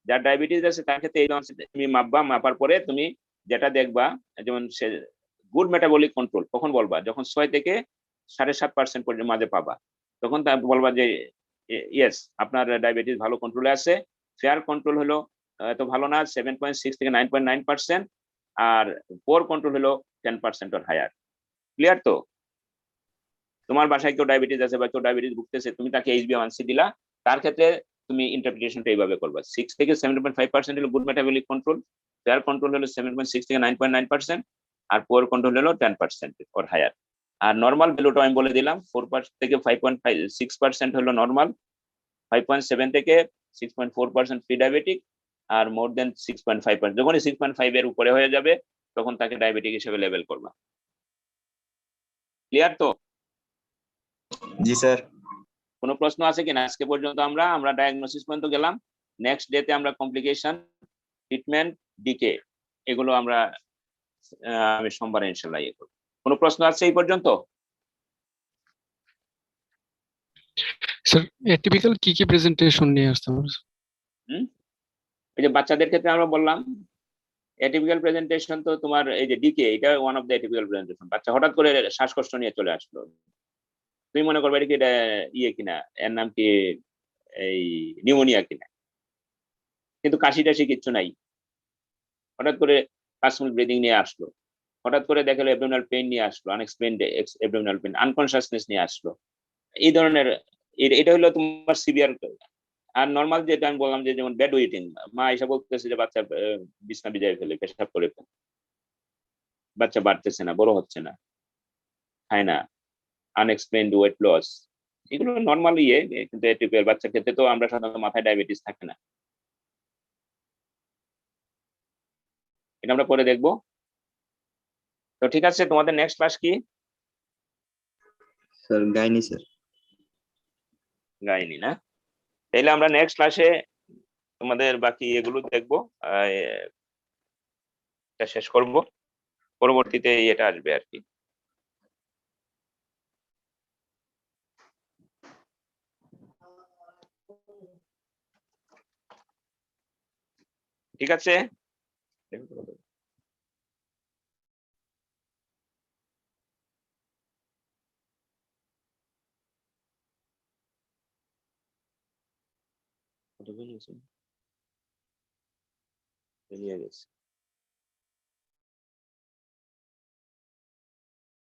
যার ডায়াবেটিস আছে তার ক্ষেত্রে HbA1c তুমি মাপবা, মাপার পরে তুমি যেটা দেখবা, যেমন সে গুড মেটাবলিক কন্ট্রোল কখন বলবা, যখন 6 থেকে 7.5% পর্যন্ত মাঝে পাবা, তখন তা বলবা যে ইয়েস, আপনার ডায়াবেটিস ভালো কন্ট্রোলে আছে। ফেয়ার কন্ট্রোল হলো এত ভালো না, 7.6 থেকে 9.9%, আর পোর কন্ট্রোল হলো 10% অর হায়ার। ক্লিয়ার তো? তোমার বাসায় কেউ ডায়াবেটিস আছে বা কেউ ডায়াবেটিস ভুগতেছে, তুমি তাকে HbA1c দিলা, তার ক্ষেত্রে তুমি ইন্টারপ্রিটেশনটা এইভাবে করবা, 6 থেকে 7.5% হলো good metabolic control, fair control হলো 7.6 থেকে 9.9%, আর পোর কন্ট্রোল হলো 10% অর হায়ার। আর নর্মাল ভ্যালুটা আমি বলে দিলাম, 4 থেকে 5.6% হলো নর্মাল, 5.7 থেকে 6.4% প্রি ডায়াবেটিক, আর মোর দেন 6.5%। যখনই 6.5 এর উপরে হয়ে যাবে, তখন তাকে ডায়াবেটিক হিসেবে লেবেল করবা। ক্লিয়ার তো?
জি স্যার।
কোনো প্রশ্ন আছে কিনা? আজকে পর্যন্ত আমরা ডায়াগনোসিস পর্যন্ত গেলাম। নেক্সট ডেতে আমরা কমপ্লিকেশন, ট্রিটমেন্ট, ডিকে, এগুলো আমি সোমবারে ইনশাআল্লাহ করব। কোনো প্রশ্ন আছে এই পর্যন্ত?
স্যার অ্যাটিপিক্যাল কি প্রেজেন্টেশন নিয়ে আসতে পারবে?
এই যে বাচ্চাদের ক্ষেত্রে আমরা বললাম অ্যাটিপিক্যাল প্রেজেন্টেশন তো তোমার এই যে ডিকে, এটা one of the atypical presentation. বাচ্চা হঠাৎ করে শ্বাসকষ্ট নিয়ে চলে আসলো, তুমি মনে করবে এটা কি এটা ইয়ে কিনা, এর নাম কি এই নিউমোনিয়া কিনা, কিন্তু কাশি টাশি কিচ্ছু নাই। হঠাৎ করে পার্সোনাল ব্রিদিং নিয়ে আসলো, হঠাৎ করে দেখালো অ্যাবডোমিনাল পেইন নিয়ে আসলো, আনএক্সপ্লেইনড অ্যাবডোমিনাল পেইন, আনকনসিয়াসনেস নিয়ে আসলো। এই ধরনের এটা হলো তোমার সিভিয়ার। আর নর্মাল যেটা আমি বললাম যে যেমন বেড ওয়েটিং, মা এসে বলতেছে যে বাচ্চা বিছনা ভিজায় ফেলে, পেশাব করে ফেলে, বাচ্চা বাড়তেছে না, বড় হচ্ছে না, খায় না, আনএক্সপ্লেইনড ওয়েট লস, এগুলো নর্মাল ইয়ে। কিন্তু অ্যাটিপিক্যাল বাচ্চার ক্ষেত্রে তো আমরা সাধারণত মাথায় ডায়াবেটিস থাকে না, এটা আমরা পরে দেখবো। তো ঠিক আছে, তোমাদের নেক্সট ক্লাস কি?
Sir gynae sir.
গাইনি না? তাহলে আমরা নেক্সট ক্লাসে তোমাদের বাকি এগুলো দেখবো, এটা শেষ করব, পরবর্তীতে এটা আসবে আর কি। ঠিক আছে। কতক্ষণ আছে? বেরিয়ে গেছে।